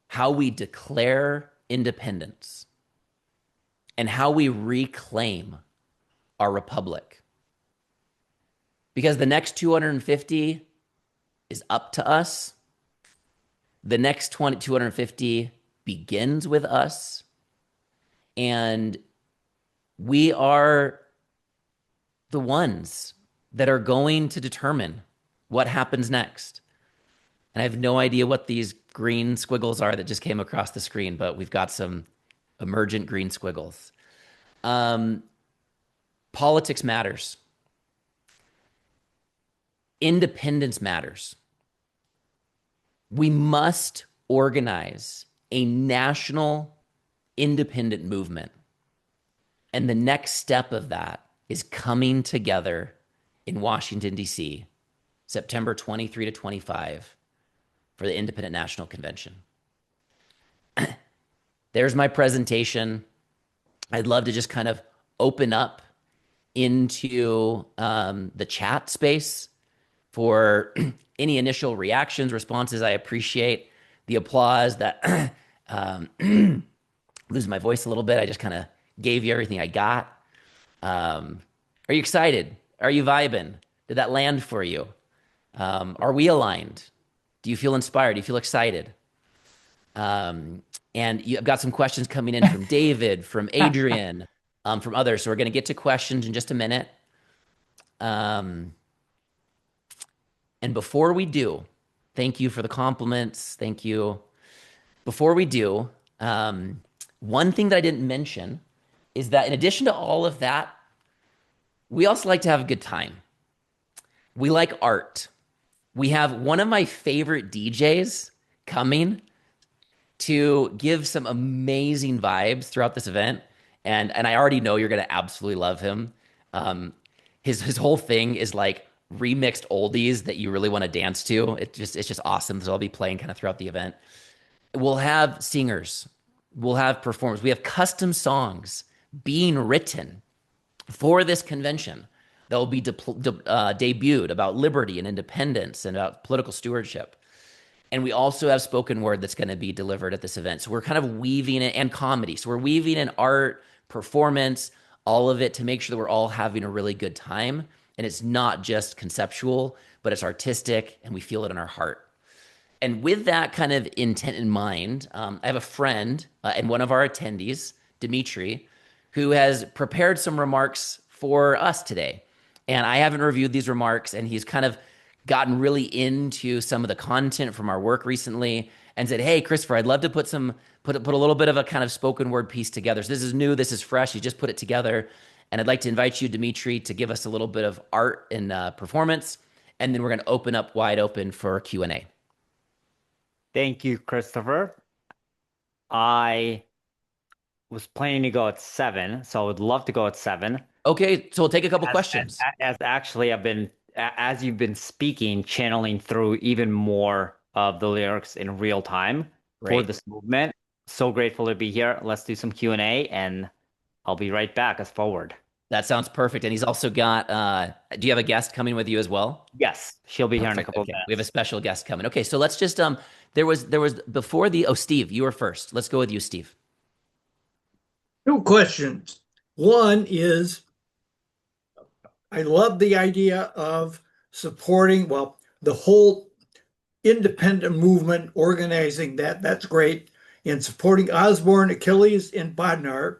how we declare independence and how we reclaim our republic. Because the next 250 is up to us. The next 250 begins with us. And we are the ones that are going to determine what happens next. And I have no idea what these green squiggles are that just came across the screen, but we've got some emergent green squiggles. Politics matters. Independence matters. We must organize a national independent movement. And the next step of that is coming together in Washington, D.C., September 23 to 25 for the Independent National Convention. There's my presentation. I'd love to just kind of open up into the chat space for any initial reactions, responses. I appreciate the applause that losing my voice a little bit. I just kind of gave you everything I got. Are you excited? Are you vibing? Did that land for you? Are we aligned? Do you feel inspired? Do you feel excited? And I've got some questions coming in from David, from Adrian, from others. So we're going to get to questions in just a minute. And before we do, thank you for the compliments. Thank you. Before we do, one thing that I didn't mention is that in addition to all of that, we also like to have a good time. We like art. We have one of my favorite DJs coming to give some amazing vibes throughout this event. And I already know you're going to absolutely love him. His whole thing is like remixed oldies that you really want to dance to. It's just awesome. So I'll be playing kind of throughout the event. We'll have singers. We'll have performers. We have custom songs being written for this convention that will be debuted about liberty and independence and about political stewardship. And we also have spoken word that's going to be delivered at this event. So we're kind of weaving it, and comedy. So we're weaving in art, performance, all of it to make sure that we're all having a really good time. And it's not just conceptual, but it's artistic and we feel it in our heart. And with that kind of intent in mind, I have a friend and one of our attendees, Dimitri, who has prepared some remarks for us today. And I haven't reviewed these remarks, and he's kind of gotten really into some of the content from our work recently and said, "Hey, Christopher, I'd love to put a little bit of a kind of spoken word piece together. So this is new, this is fresh. He just put it together, and I'd like to invite you, Dimitri, to give us a little bit of art and performance, and then we're going to open up wide open for Q&A." Thank you, Christopher. I was planning to go at 7, so I would love to go at 7. Okay, so we'll take a couple As questions. as actually I've been as you've been speaking, channeling through even more of the lyrics in real time for Great. this movement. So grateful to be here. Let's do some Q&A and I'll be right back as forward. That sounds perfect. And he's also got, do you have a guest coming with you as well? Yes, she'll be here in a Perfect. couple of Okay. We have a minutes. special guest coming. Okay. So let's just, there was before the, oh, Steve, you were first. Let's go with you, Steve. Two questions. One is I love the idea of supporting, well, the whole independent movement, organizing that. That's great. And supporting Osborne, Achilles, and Bodnar.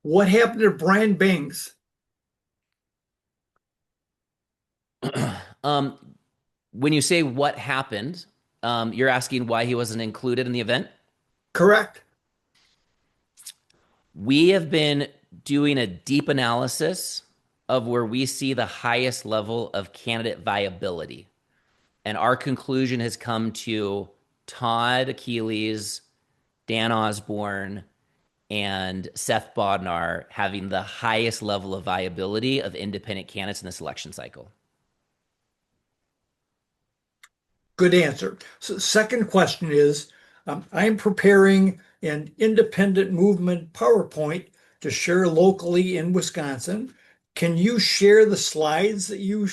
What happened to Brian Banks? um, when you say what happened, you're asking why he wasn't included in the event? Correct. We have been doing a deep analysis of where we see the highest level of candidate viability. And our conclusion has come to Todd Achilles, Dan Osborne, and Seth Bodnar having the highest level of viability of independent candidates in this election cycle. Good answer. So, second question is I'm preparing an independent movement PowerPoint to share locally in Wisconsin. Can you share the slides that you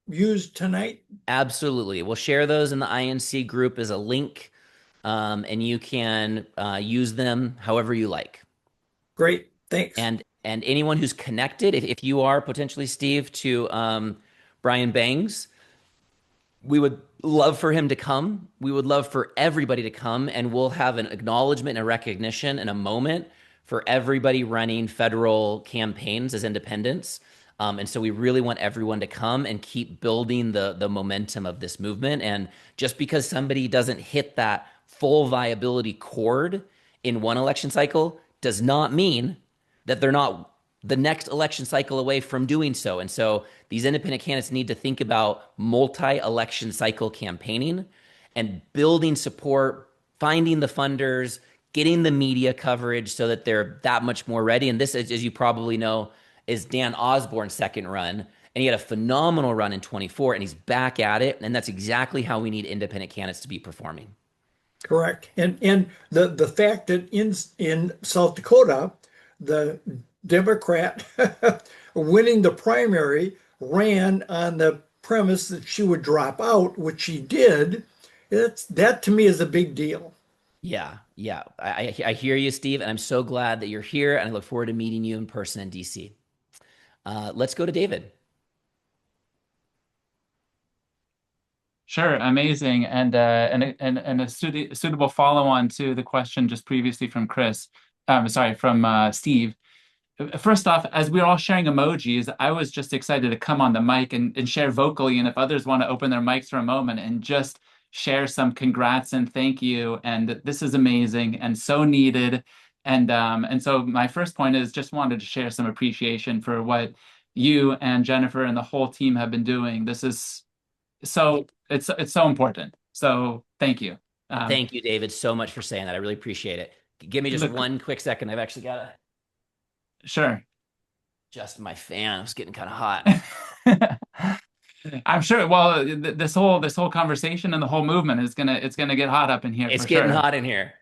used tonight? Absolutely. We'll share those in the INC group as a link, and you can use them however you like. Great. Thanks. And anyone who's connected, if you are potentially Steve to Brian Bangs, we would love for him to come. We would love for everybody to come, and we'll have an acknowledgement and a recognition and a moment for everybody running federal campaigns as independents. And so we really want everyone to come and keep building the momentum of this movement. And just because somebody doesn't hit that full viability chord in one election cycle does not mean that they're not the next election cycle away from doing so. And so these independent candidates need to think about multi-election cycle campaigning and building support, finding the funders, getting the media coverage so that they're that much more ready. And this, as you probably know, is Dan Osborne's second run. And he had a phenomenal run in 24, and he's back at it. And that's exactly how we need independent candidates to be performing. Correct. And the fact that in South Dakota, the Democrat winning the primary ran on the premise that she would drop out, which she did. That to me is a big deal. Yeah, yeah. I hear you, Steve, and I'm so glad that you're here, and I look forward to meeting you in person in DC. Let's go to David. Sure, amazing, and a suitable follow-on to the question just previously from Chris. Sorry, from Steve. First off, as we're all sharing emojis, I was just excited to come on the mic and share vocally, and if others want to open their mics for a moment and just share some congrats and thank you, and this is amazing and so needed. And so my first point is just wanted to share some appreciation for what you and Jennifer and the whole team have been doing. This is so it's so important. So thank you. Thank you, David, so much for saying that. I really appreciate it. Give me just Look, one quick second. I've actually got to sure. adjust my fan. It's getting kind of hot. I'm sure. Well, this whole conversation and the whole movement is gonna get hot up in here It's for getting sure. hot in here.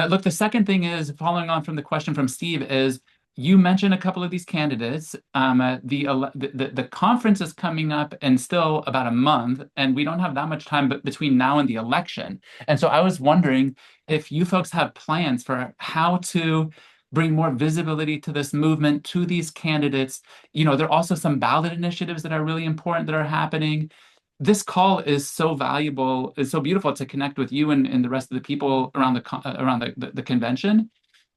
Look, the second thing is following on from the question from Steve is you mentioned a couple of these candidates. The conference is coming up in still about a month, and we don't have that much time between now and the election. And so I was wondering if you folks have plans for how to bring more visibility to this movement, to these candidates. There are also some ballot initiatives that are really important that are happening. This call is so valuable, it's so beautiful to connect with you and the rest of the people around the convention.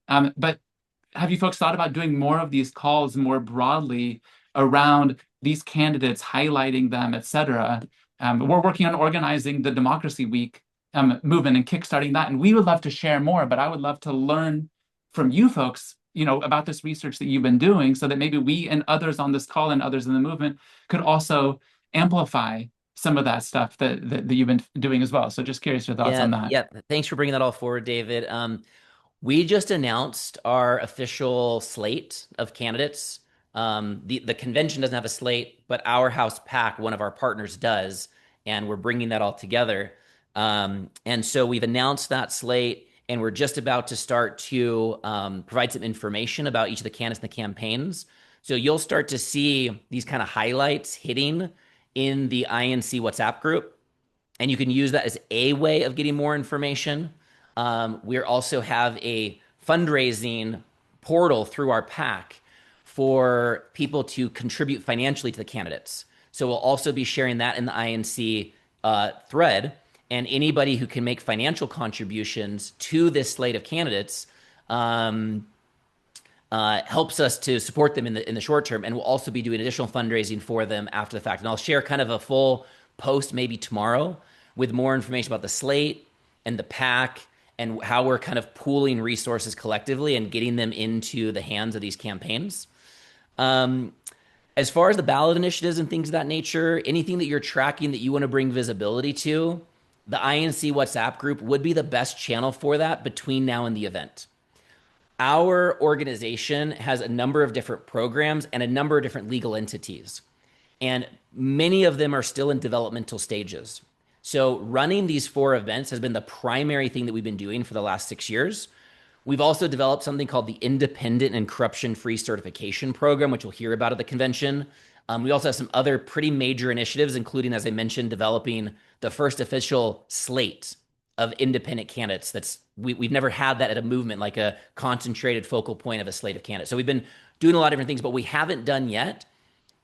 But have you folks thought about doing more of these calls more broadly around these candidates, highlighting them, et cetera? We're working on organizing the Democracy Week movement and kickstarting that, and we would love to share more, but I would love to learn from you folks, about this research that you've been doing, so that maybe we and others on this call and others in the movement could also amplify some of that stuff that you've been doing as well. So just curious your thoughts on that. Yeah. Thanks for bringing that all forward, David. We just announced our official slate of candidates. The convention doesn't have a slate, but our House PAC, one of our partners, does, and we're bringing that all together. And so we've announced that slate, and we're just about to start to provide some information about each of the candidates and the campaigns. So you'll start to see these kind of highlights hitting in the INC WhatsApp group, and you can use that as a way of getting more information. We also have a fundraising portal through our PAC for people to contribute financially to the candidates. So we'll also be sharing that in the INC thread. And anybody who can make financial contributions to this slate of candidates helps us to support them in the short term. And we'll also be doing additional fundraising for them after the fact. And I'll share kind of a full post maybe tomorrow with more information about the slate and the PAC and how we're kind of pooling resources collectively and getting them into the hands of these campaigns. As far as the ballot initiatives and things of that nature, anything that you're tracking that you want to bring visibility to, the INC WhatsApp group would be the best channel for that between now and the event. Our organization has a number of different programs and a number of different legal entities, and many of them are still in developmental stages. So running these 4 events has been the primary thing that we've been doing for the last 6 years. We've also developed something called the Independent and Corruption-Free Certification Program, which we'll hear about at the convention. We also have some other pretty major initiatives, including, as I mentioned, developing the first official slate of independent candidates. We've never had that at a movement, like a concentrated focal point of a slate of candidates. So we've been doing a lot of different things, but we haven't done yet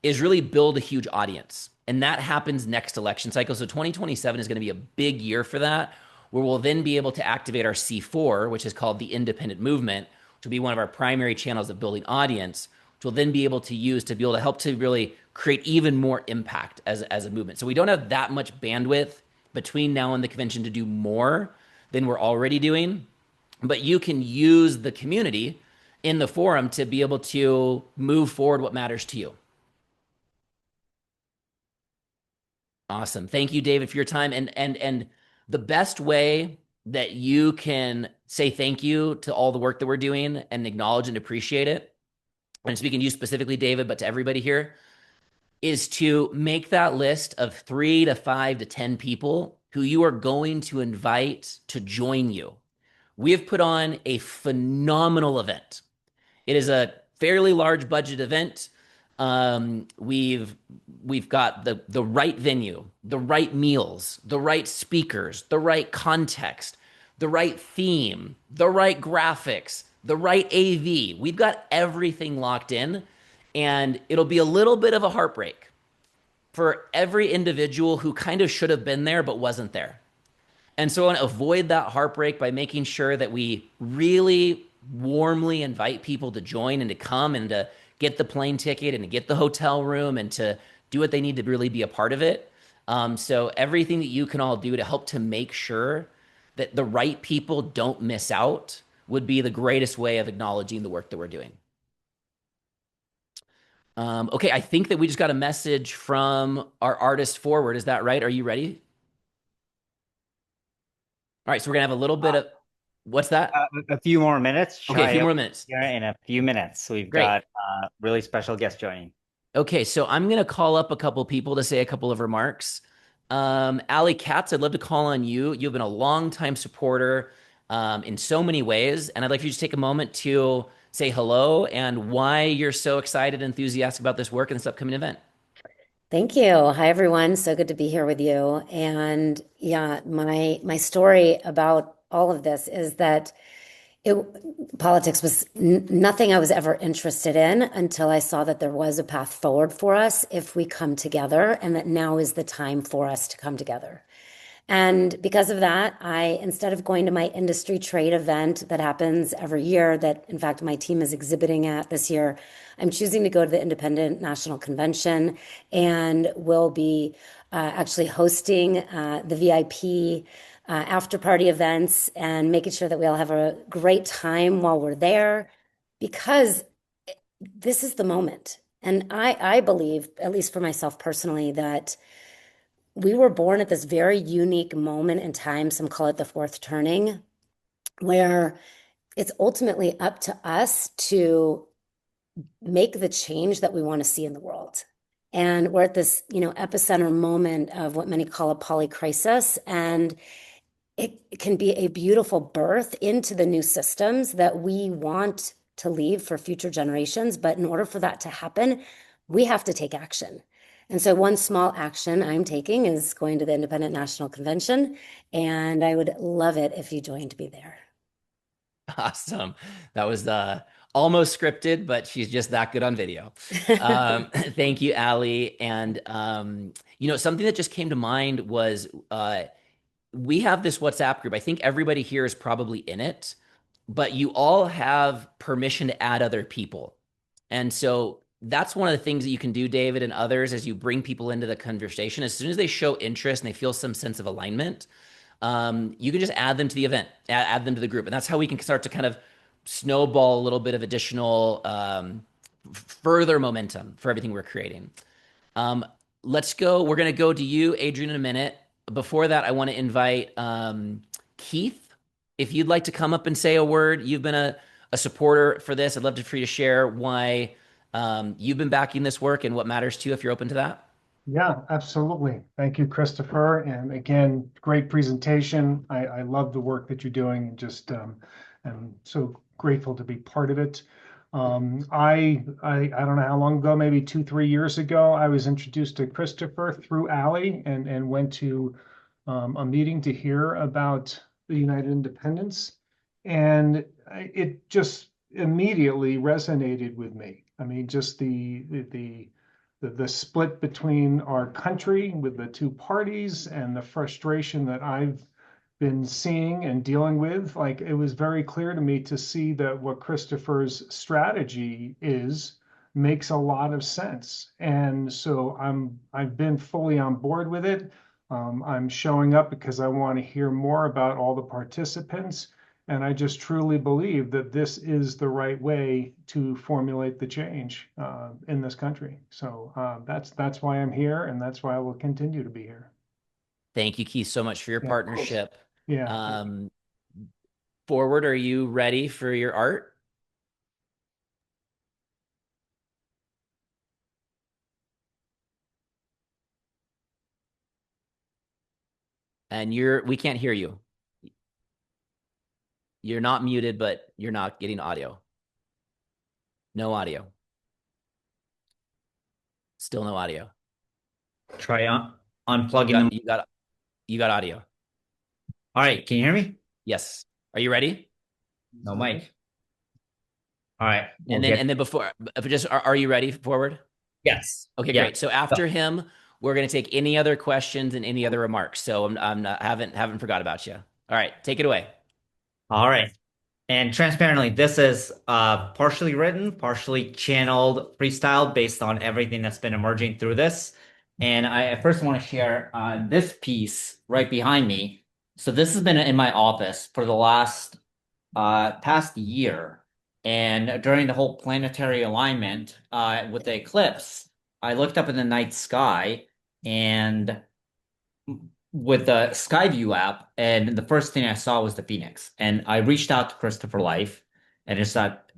is really build a huge audience. And that happens next election cycle. So 2027 is going to be a big year for that, where we'll then be able to activate our C4, which is called the Independent Movement, which will be one of our primary channels of building audience, which we'll then be able to use to be able to help to really create even more impact as a movement. So we don't have that much bandwidth between now and the convention to do more than we're already doing, but you can use the community in the forum to be able to move forward what matters to you. Awesome. Thank you, David, for your time. And the best way that you can say thank you to all the work that we're doing and acknowledge and appreciate it, and speaking to you specifically, David, but to everybody here, is to make that list of 3 to 5 to 10 people who you are going to invite to join you. We have put on a phenomenal event. It is a fairly large budget event. We've got the right venue, the right meals, the right speakers, the right context, the right theme, the right graphics, the right AV. We've got everything locked in, and it'll be a little bit of a heartbreak for every individual who kind of should have been there but wasn't there. And so I want to avoid that heartbreak by making sure that we really warmly invite people to join and to come and to get the plane ticket and to get the hotel room and to do what they need to really be a part of it. So everything that you can all do to help to make sure that the right people don't miss out would be the greatest way of acknowledging the work that we're doing. Okay, I think that we just got a message from our artist forward. Is that right? Are you ready? All right, so we're gonna have a little bit of, what's that? A few more minutes. Okay, a few more minutes. Here in a few minutes, we've Great. got really special guest joining. Okay, so I'm gonna call up a couple people to say a couple of remarks. Ali Katz, I'd love to call on you. You've been a longtime supporter in so many ways, and I'd like for you to take a moment to say hello and why you're so excited and enthusiastic about this work and this upcoming event. Thank you. Hi, everyone. So good to be here with you. And yeah, my story about all of this is that Politics was nothing I was ever interested in until I saw that there was a path forward for us if we come together, and that now is the time for us to come together. And because of that, instead of going to my industry trade event that happens every year, that in fact my team is exhibiting at this year, I'm choosing to go to the Independent National Convention and will be actually hosting the VIP after party events and making sure that we all have a great time while we're there, because this is the moment. And I believe, at least for myself personally, that we were born at this very unique moment in time. Some call it the fourth turning, where it's ultimately up to us to make the change that we want to see in the world. And we're at this, epicenter moment of what many call a polycrisis. And it can be a beautiful birth into the new systems that we want to leave for future generations. But in order for that to happen, we have to take action. And so one small action I'm taking is going to the Independent National Convention, and I would love it if you joined me there. Awesome. That was almost scripted, but she's just that good on video. Thank you, Allie. And something that just came to mind was we have this WhatsApp group. I think everybody here is probably in it, but you all have permission to add other people. And so that's one of the things that you can do, David, and others, as you bring people into the conversation. As soon as they show interest and they feel some sense of alignment, you can just add them to the event, add them to the group. And that's how we can start to kind of snowball a little bit of additional further momentum for everything we're creating. Let's go. We're going to go to you, Adrian, in a minute. Before that, I want to invite Keith, if you'd like to come up and say a word. You've been a supporter for this. I'd love for you to share why you've been backing this work and what matters to you, if you're open to that. Yeah, absolutely. Thank you, Christopher. And again, great presentation. I love the work that you're doing. Just I'm so grateful to be part of it. I don't know how long ago, maybe 2-3 years ago, I was introduced to Christopher through Allie and went to a meeting to hear about the United Independents. And it just immediately resonated with me. I mean, just the split between our country with the two parties and the frustration that I've been seeing and dealing with. Like, it was very clear to me to see that what Christopher's strategy makes a lot of sense. And so I've been fully on board with it. I'm showing up because I want to hear more about all the participants. And I just truly believe that this is the right way to formulate the change in this country. So that's why I'm here, and that's why I will continue to be here. Thank you, Keith, so much for your partnership. Yeah. Forward, are you ready for your art? And we can't hear you. You're not muted, but you're not getting audio. No audio. Still no audio. Try unplugging them. You got audio. All right, can you hear me? Yes. Are you ready? No mic. All right. And then before, are you ready forward? Yes. Okay, great. So after him, we're going to take any other questions and any other remarks. So haven't forgot about you. All right, take it away. All right. And transparently, this is partially written, partially channeled, freestyle based on everything that's been emerging through this. And I first want to share this piece right behind me. So this has been in my office for the past year. And during the whole planetary alignment with the eclipse, I looked up in the night sky and with the Skyview app, and the first thing I saw was the Phoenix. And I reached out to Christopher Life and just thought,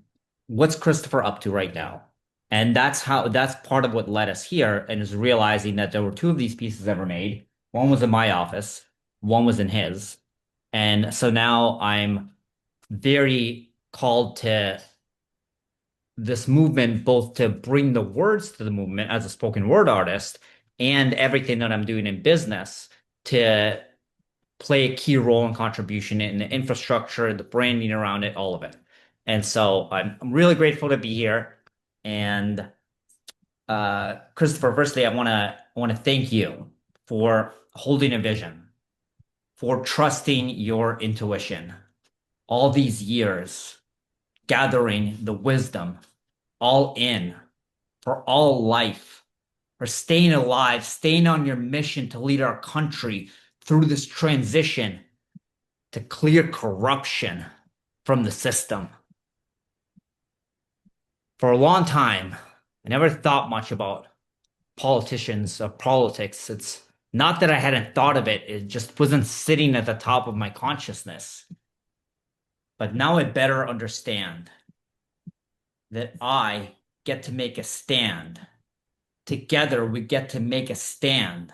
what's Christopher up to right now? And that's part of what led us here, and is realizing that there were 2 of these pieces ever made. One was in my office, one was in his. And so now I'm very called to this movement, both to bring the words to the movement as a spoken word artist and everything that I'm doing in business to play a key role and contribution in the infrastructure, the branding around it, all of it. And so I'm really grateful to be here. And Christopher, firstly, I want to thank you for holding a vision, for trusting your intuition, all these years, gathering the wisdom, all in for all life, for staying alive, staying on your mission to lead our country through this transition to clear corruption from the system. For a long time, I never thought much about politicians or politics. It's not that I hadn't thought of it, it just wasn't sitting at the top of my consciousness. But now I better understand that I get to make a stand. Together, we get to make a stand.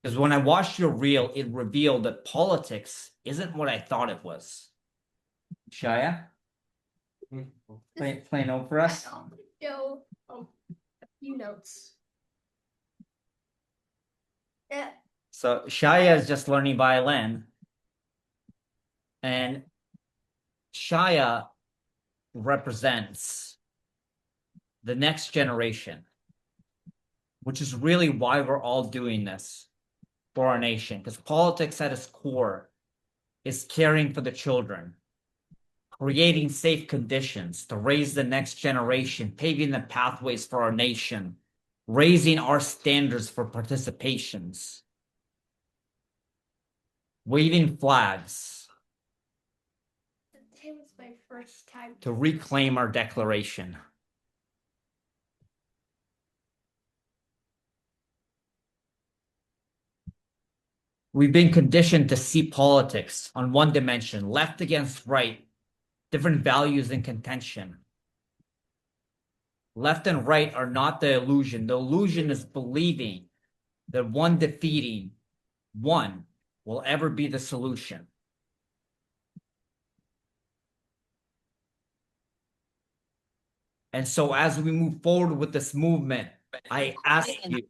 Because when I watched your reel, it revealed that politics isn't what I thought it was. Shaya? Play note for us? Yo, a few notes. Yeah. So Shaya is just learning violin. And Shaya represents the next generation, which is really why we're all doing this for our nation. Because politics at its core is caring for the children, creating safe conditions to raise the next generation, paving the pathways for our nation, raising our standards for participations, waving flags Today was my first time to reclaim our declaration. We've been conditioned to see politics on one dimension, left against right, different values in contention. Left and right are not the illusion. The illusion is believing that one defeating one will ever be the solution. And so as we move forward with this movement, I ask you,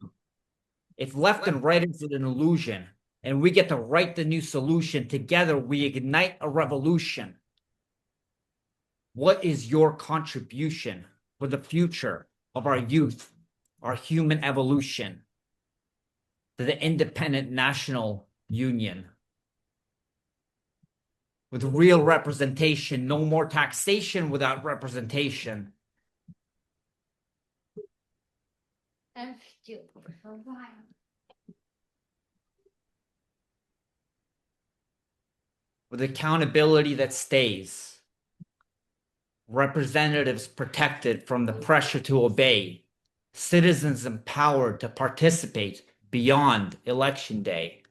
if left and right is an illusion, and we get to write the new solution together, we ignite a revolution. What is your contribution for the future of our youth, our human evolution, to the independent national union? With real representation, no more taxation without representation. I've do for a while. With accountability that stays. Representatives protected from the pressure to obey. Citizens empowered to participate beyond election day.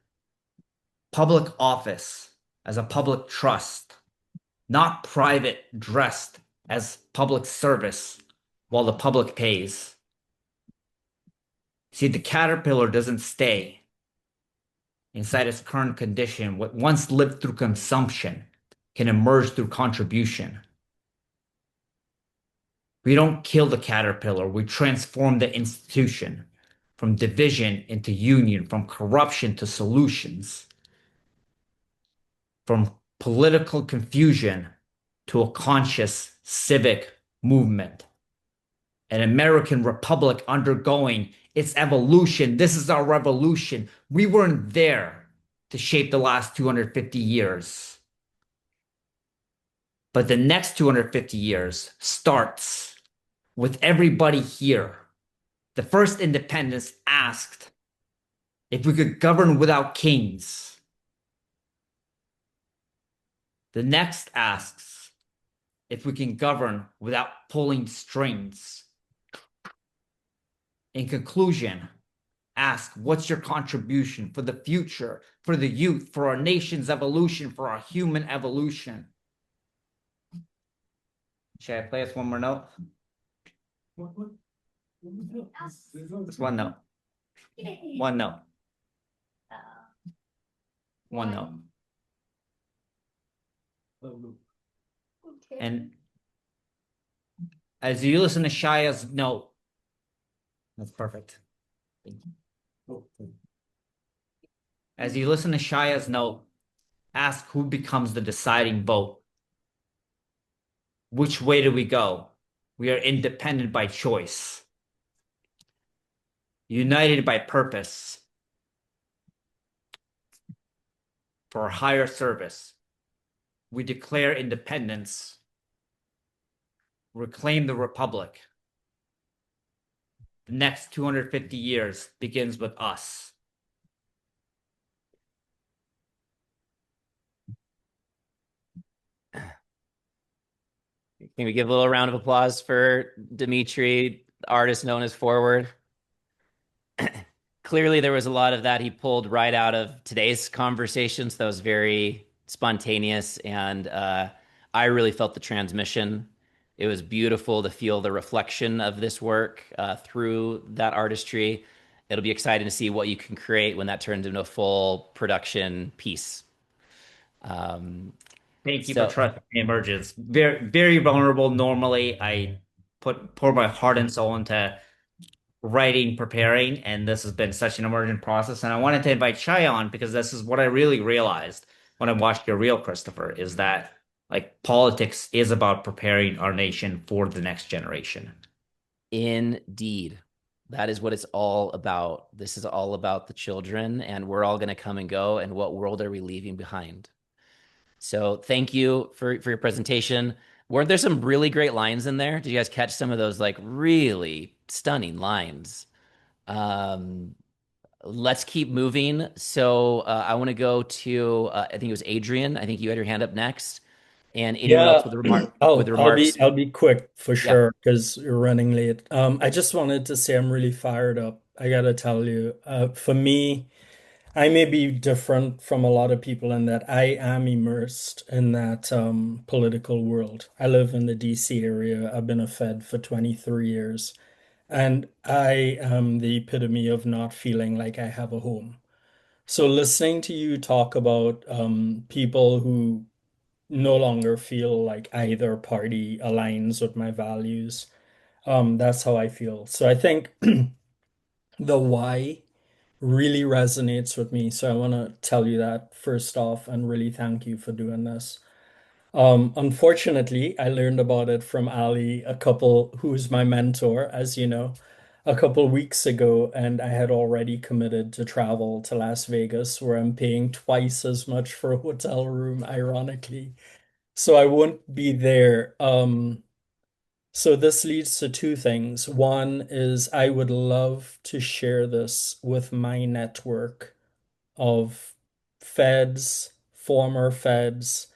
Public office as a public trust, not private dressed as public service while the public pays. See, the caterpillar doesn't stay inside its current condition. What once lived through consumption can emerge through contribution. We don't kill the caterpillar, we transform the institution from division into union, from corruption to solutions, from political confusion to a conscious civic movement. An American republic undergoing its evolution. This is our revolution. We weren't there to shape the last 250 years. But the next 250 years starts with everybody here. The first independence asked if we could govern without kings. The next asks if we can govern without pulling strings. In conclusion, ask, what's your contribution for the future, for the youth, for our nation's evolution, for our human evolution? Should I play us one more note? Just one note. One note. One note. Okay. And as you listen to Shaya's note, that's perfect. Thank you. As you listen to Shaya's note, ask who becomes the deciding vote. Which way do we go? We are independent by choice, united by purpose, for higher service. We declare independence, reclaim the republic. The next 250 years begins with us. Can we give a little round of applause for Dimitri, the artist known as Forward? Clearly, there was a lot of that he pulled right out of today's conversations. That was very spontaneous, and I really felt the transmission. It was beautiful to feel the reflection of this work through that artistry. It'll be exciting to see what you can create when that turns into a full production piece. Um, Thank you for so trusting me, Emergence. Very, very vulnerable. Normally, I pour my heart and soul into writing, preparing, and this has been such an emergent process. And I wanted to invite Chai on because this is what I really realized when I watched your reel, Christopher, is that like politics is about preparing our nation for the next generation. indeed, that is what it's all about. This is all about the children, and we're all going to come and go. And what world are we leaving behind? So thank you for your presentation. Weren't there some really great lines in there? Did you guys catch some of those like really stunning lines? Um, let's keep moving. So I want to go to I think it was Adrian. I think you had your hand up next, and anyone else Yeah, with remark with I'll remarks? be quick for Yeah. sure because you're running late. I just wanted to say I'm really fired up. I gotta tell you, for me, I may be different from a lot of people in that I am immersed in that political world. I live in the DC area. I've been a Fed for 23 years, and I am the epitome of not feeling like I have a home. So listening to you talk about people who no longer feel like either party aligns with my values. That's how I feel. So I think the why really resonates with me. So I want to tell you that first off and really thank you for doing this. Unfortunately, I learned about it from Ali, who's my mentor, as you know, a couple weeks ago, and I had already committed to travel to Las Vegas, where I'm paying twice as much for a hotel room, ironically. So I won't be there. So this leads to two things. One is I would love to share this with my network of feds, former feds,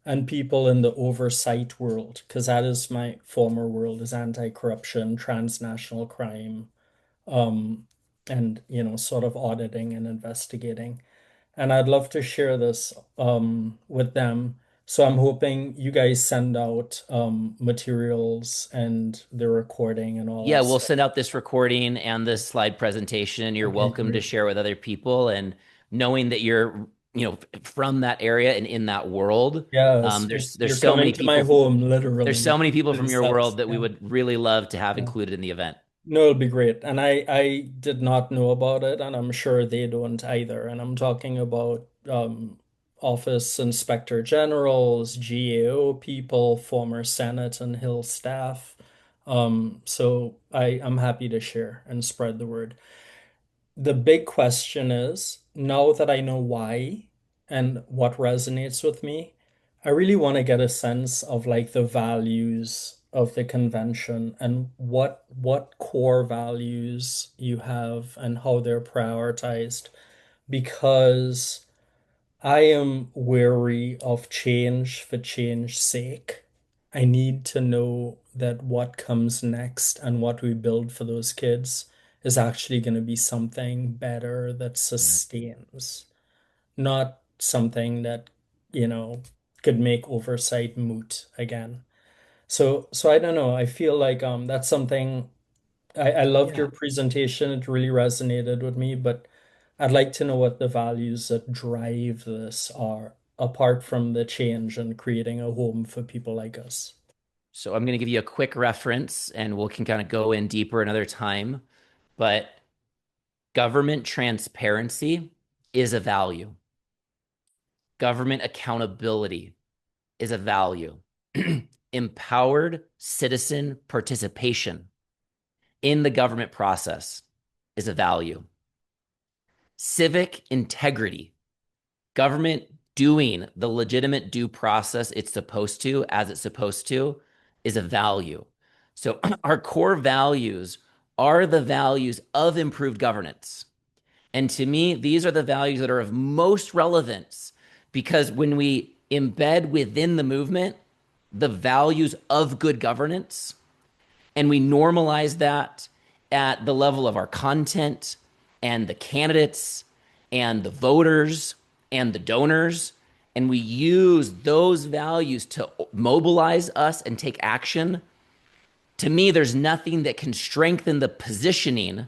and people in the oversight world, because that is my former world is anti-corruption, transnational crime, and sort of auditing and investigating. And I'd love to share this with them. So I'm hoping you guys send out materials and the recording and all Yeah, that we'll stuff. send out this recording and this slide presentation. You're Okay, welcome to great. share with other people, and knowing that you're, from that area and in that world, Yes, there's you're so many coming to my people. home, There's so literally. many people from This your world helps. that we Yeah. would really love to have Yeah. included in the event. No, it'll be great. And I did not know about it, and I'm sure they don't either. And I'm talking about Office Inspector Generals, GAO people, former Senate and Hill staff. So I'm happy to share and spread the word. The big question is, now that I know why and what resonates with me, I really want to get a sense of like the values of the convention and what core values you have and how they're prioritized because I am wary of change for change's sake. I need to know that what comes next and what we build for those kids is actually going to be something better that Yeah. sustains, not something that, you know, could make oversight moot again. So I don't know. I feel like that's something I loved Yeah. your presentation. It really resonated with me, but I'd like to know what the values that drive this are, apart from the change and creating a home for people like us. So I'm going to give you a quick reference, and we can kind of go in deeper another time. But government transparency is a value. Government accountability is a value. Empowered citizen participation in the government process is a value. Civic integrity, government doing the legitimate due process it's supposed to, as it's supposed to, is a value. So our core values are the values of improved governance. And to me, these are the values that are of most relevance, because when we embed within the movement the values of good governance, and we normalize that at the level of our content and the candidates and the voters and the donors, and we use those values to mobilize us and take action, to me, there's nothing that can strengthen the positioning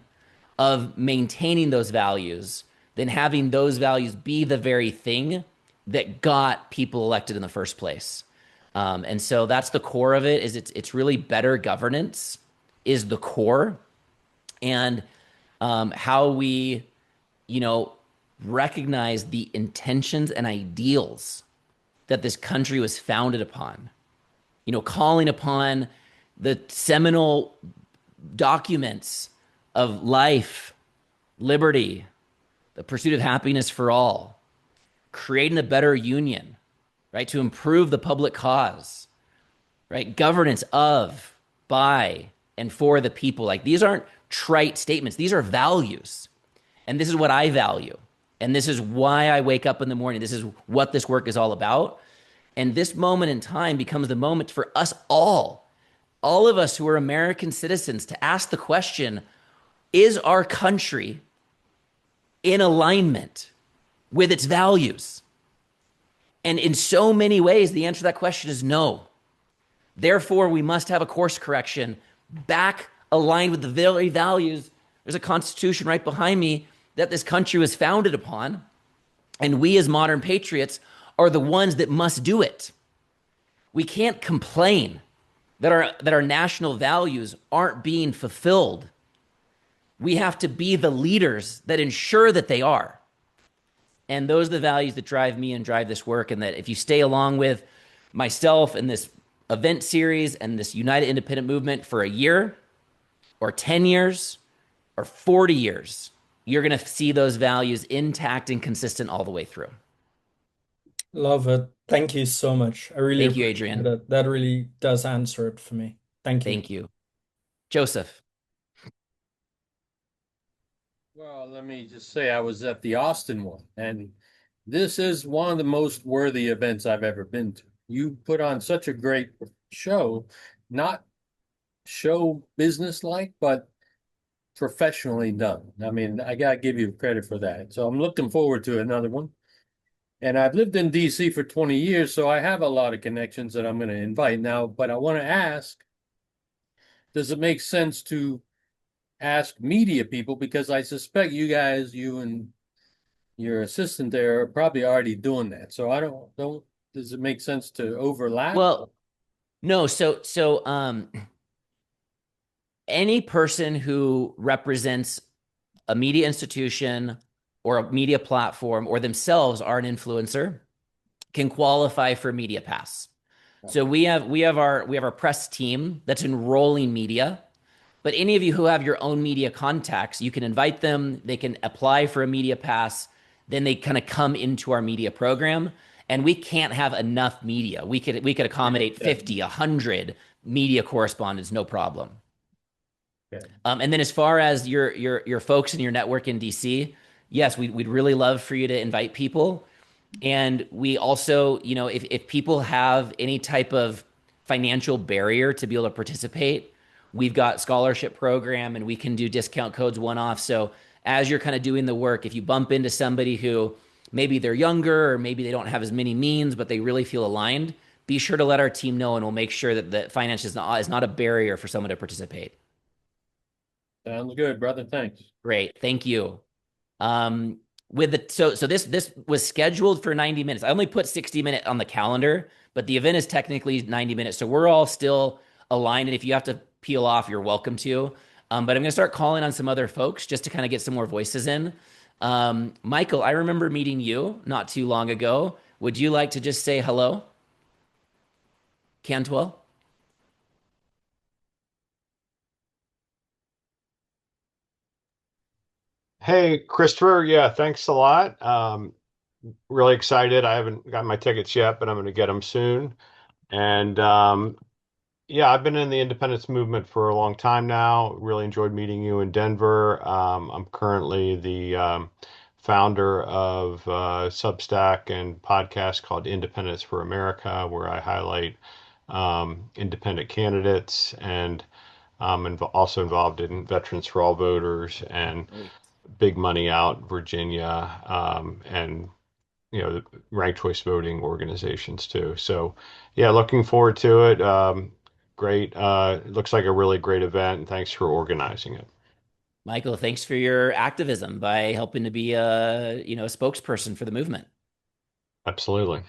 of maintaining those values than having those values be the very thing that got people elected in the first place. And so that's the core of it. Is it's really better governance is the core, and how we, recognize the intentions and ideals that this country was founded upon. Calling upon the seminal documents of life, liberty, the pursuit of happiness for all, creating a better union, right, to improve the public cause, right, governance of, by, and for the people. Like, these aren't trite statements. These are values. And this is what I value. And this is why I wake up in the morning. This is what this work is all about. And this moment in time becomes the moment for us all of us who are American citizens, to ask the question, is our country in alignment with its values? And in so many ways, the answer to that question is no. Therefore, we must have a course correction back aligned with the very values. There's a constitution right behind me that this country was founded upon. And we as modern patriots are the ones that must do it. We can't complain that our national values aren't being fulfilled. We have to be the leaders that ensure that they are. And those are the values that drive me and drive this work. And that if you stay along with myself in this event series and this United Independent Movement for a year or 10 years or 40 years, you're going to see those values intact and consistent all the way through. Love it. Thank you so much. I really Thank you, appreciate Adrian. it. That really does answer it for me. Thank you. Thank you. Joseph. Well, let me just say I was at the Austin one, and this is one of the most worthy events I've ever been to. You put on such a great show, not show business-like, but professionally done. I mean, I gotta give you credit for that. So I'm looking forward to another one. And I've lived in DC for 20 years, so I have a lot of connections that I'm going to invite now. But I want to ask, does it make sense to ask media people? Because I suspect you guys, you and your assistant there, are probably already doing that. So I don't, does it make sense to overlap? Well, no. So any person who represents a media institution or a media platform or themselves are an influencer can qualify for Media Pass. So we have our press team that's enrolling media, but any of you who have your own media contacts, you can invite them, they can apply for a Media Pass, then they kind of come into our media program. And we can't have enough media. We could accommodate 50, 100 media correspondents, no problem. Okay. And then as far as your folks in your network in DC, yes, we'd really love for you to invite people. And we also, if people have any type of financial barrier to be able to participate, we've got scholarship program and we can do discount codes one-off. So as you're kind of doing the work, if you bump into somebody who maybe they're younger or maybe they don't have as many means, but they really feel aligned, be sure to let our team know, and we'll make sure that the finance is not a barrier for someone to participate. Sounds good, brother. Thanks. Great. Thank you. So this was scheduled for 90 minutes. I only put 60-minute on the calendar, but the event is technically 90 minutes. So we're all still aligned. And if you have to peel off, you're welcome to. But I'm going to start calling on some other folks just to kind of get some more voices in. Michael, I remember meeting you not too long ago. Would you like to just say hello? Cantwell? Hey, Christopher. Yeah, thanks a lot. Really excited. I haven't got my tickets yet, but I'm going to get them soon. And yeah, I've been in the independence movement for a long time now. Really enjoyed meeting you in Denver. I'm currently the founder of Substack and podcast called Independence for America, where I highlight independent candidates, and I'm also involved in Veterans for All Voters and Great. Big Money Out Virginia, and the ranked choice voting organizations too. So yeah, looking forward to it. Great. It looks like a really great event, and thanks for organizing it. Michael, thanks for your activism by helping to be a spokesperson for the movement. Absolutely.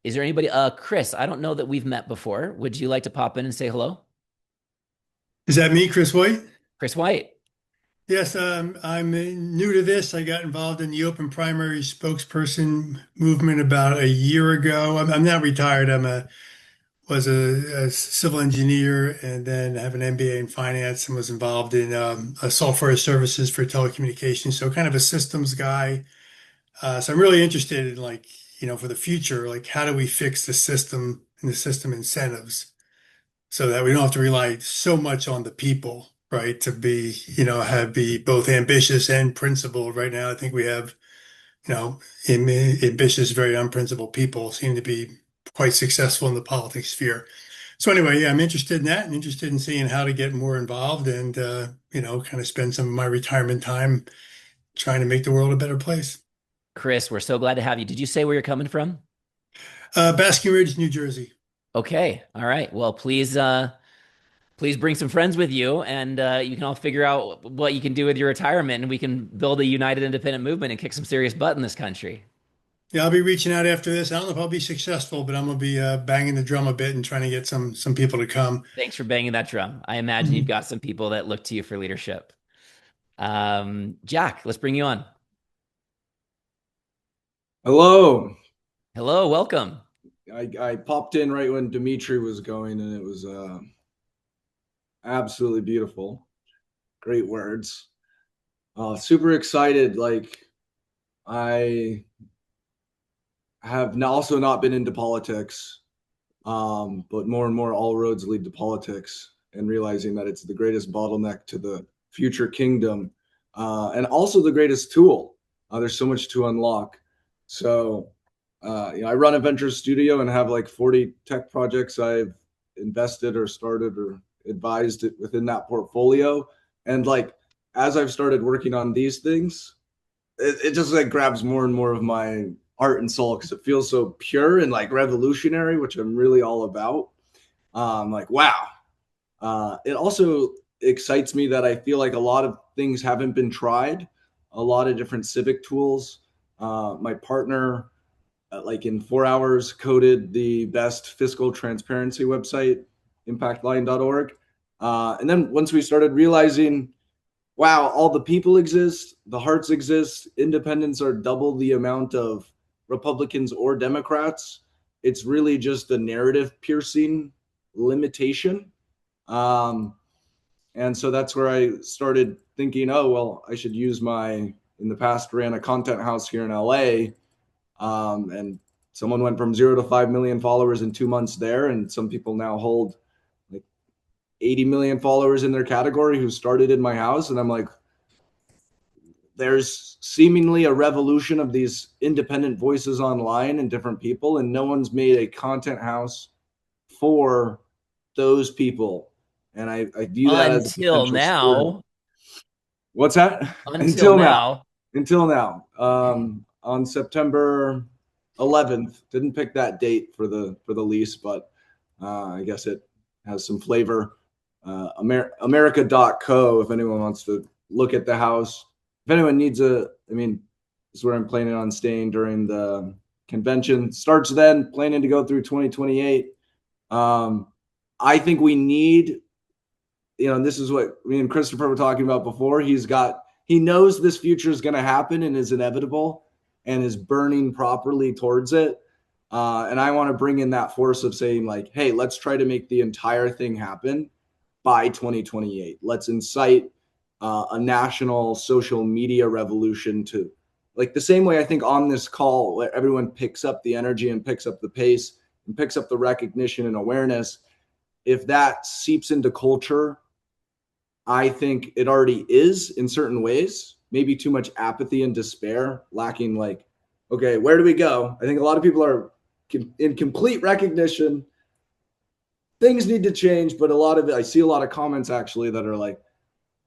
Is there anybody, Chris, I don't know that we've met before. Would you like to pop in and say hello? Is that me, Chris White? Chris White. Yes, I'm new to this. I got involved in the open primary spokesperson movement about a year ago. I'm now retired. Was a civil engineer and then have an MBA in finance and was involved in software services for telecommunications. So kind of a systems guy. So I'm really interested in for the future, like how do we fix the system and the system incentives so that we don't have to rely so much on the people, right? To be, be both ambitious and principled. Right now, I think we have, ambitious, very unprincipled people seem to be quite successful in the politics sphere. So anyway, yeah, I'm interested in that and interested in seeing how to get more involved and, kind of spend some of my retirement time trying to make the world a better place. Chris, we're so glad to have you. Did you say where you're coming from? Basking Ridge, New Jersey. Okay. All right. Well, please bring some friends with you, and you can all figure out what you can do with your retirement, and we can build a united independent movement and kick some serious butt in this country. Yeah, I'll be reaching out after this. I don't know if I'll be successful, but I'm gonna be banging the drum a bit and trying to get some people to come. Thanks for banging that drum. I imagine you've got some people that look to you for leadership. Jack, let's bring you on. Hello. Hello, welcome. I popped in right when Dimitri was going, and it was absolutely beautiful. Great words. Super excited. Like, I have also not been into politics, but more and more all roads lead to politics, and realizing that it's the greatest bottleneck to the future kingdom, and also the greatest tool. There's so much to unlock. So, I run a venture studio and have like 40 tech projects I've invested or started or advised it within that portfolio. And like, as I've started working on these things, it just like grabs more and more of my heart and soul because it feels so pure and like revolutionary, which I'm really all about. Like, wow. It also excites me that I feel like a lot of things haven't been tried, a lot of different civic tools. My partner, like in 4 hours, coded the best fiscal transparency website, impactline.org. And then once we started realizing, wow, all the people exist, the hearts exist, independents are double the amount of Republicans or Democrats. It's really just a narrative piercing limitation. And so that's where I started thinking, oh, well, I should use in the past ran a content house here in LA. And someone went from 0 to 5 million followers in 2 months there. And some people now hold like 80 million followers in their category who started in my house. And I'm like, there's seemingly a revolution of these independent voices online and different people. And no one's made a content house for those people. And I view that as a Until potential sport. now. What's that? Until now. Until now. On September 11th, didn't pick that date for the lease, but I guess it has some flavor. America.co, if anyone wants to look at the house. If anyone needs this is where I'm planning on staying during the convention. Starts then, planning to go through 2028. I think we need, and this is what me and Christopher were talking about before. He's got he knows this future is going to happen and is inevitable and is burning properly towards it. And I want to bring in that force of saying, like, hey, let's try to make the entire thing happen by 2028. Let's incite a national social media revolution to, like, the same way I think on this call, where everyone picks up the energy and picks up the pace and picks up the recognition and awareness. If that seeps into culture, I think it already is in certain ways, maybe too much apathy and despair, lacking, like, okay, where do we go? I think a lot of people are in complete recognition. Things need to change, but a lot of it, I see a lot of comments actually that are like,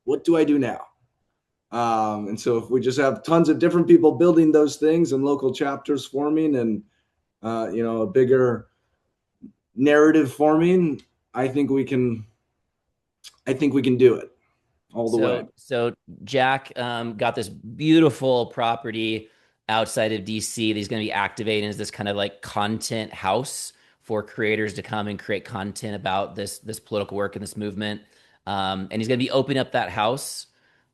what do I do now? And so if we just have tons of different people building those things and local chapters forming and, a bigger narrative forming, I think we can do it all the way. So Jack got this beautiful property outside of DC that he's going to be activating as this kind of like content house for creators to come and create content about this political work and this movement. And he's going to be opening up that house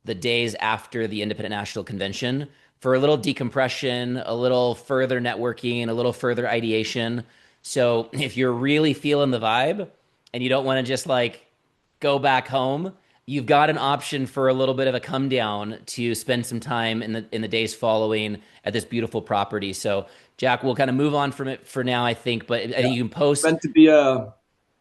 the days after the Independent National Convention for a little decompression, a little further networking, a little further ideation. So if you're really feeling the vibe and you don't want to just like go back home, you've got an option for a little bit of a come down to spend some time in the days following at this beautiful property. So Jack, we'll kind of move on from it for now, I think, but I think you can post. It's meant to be a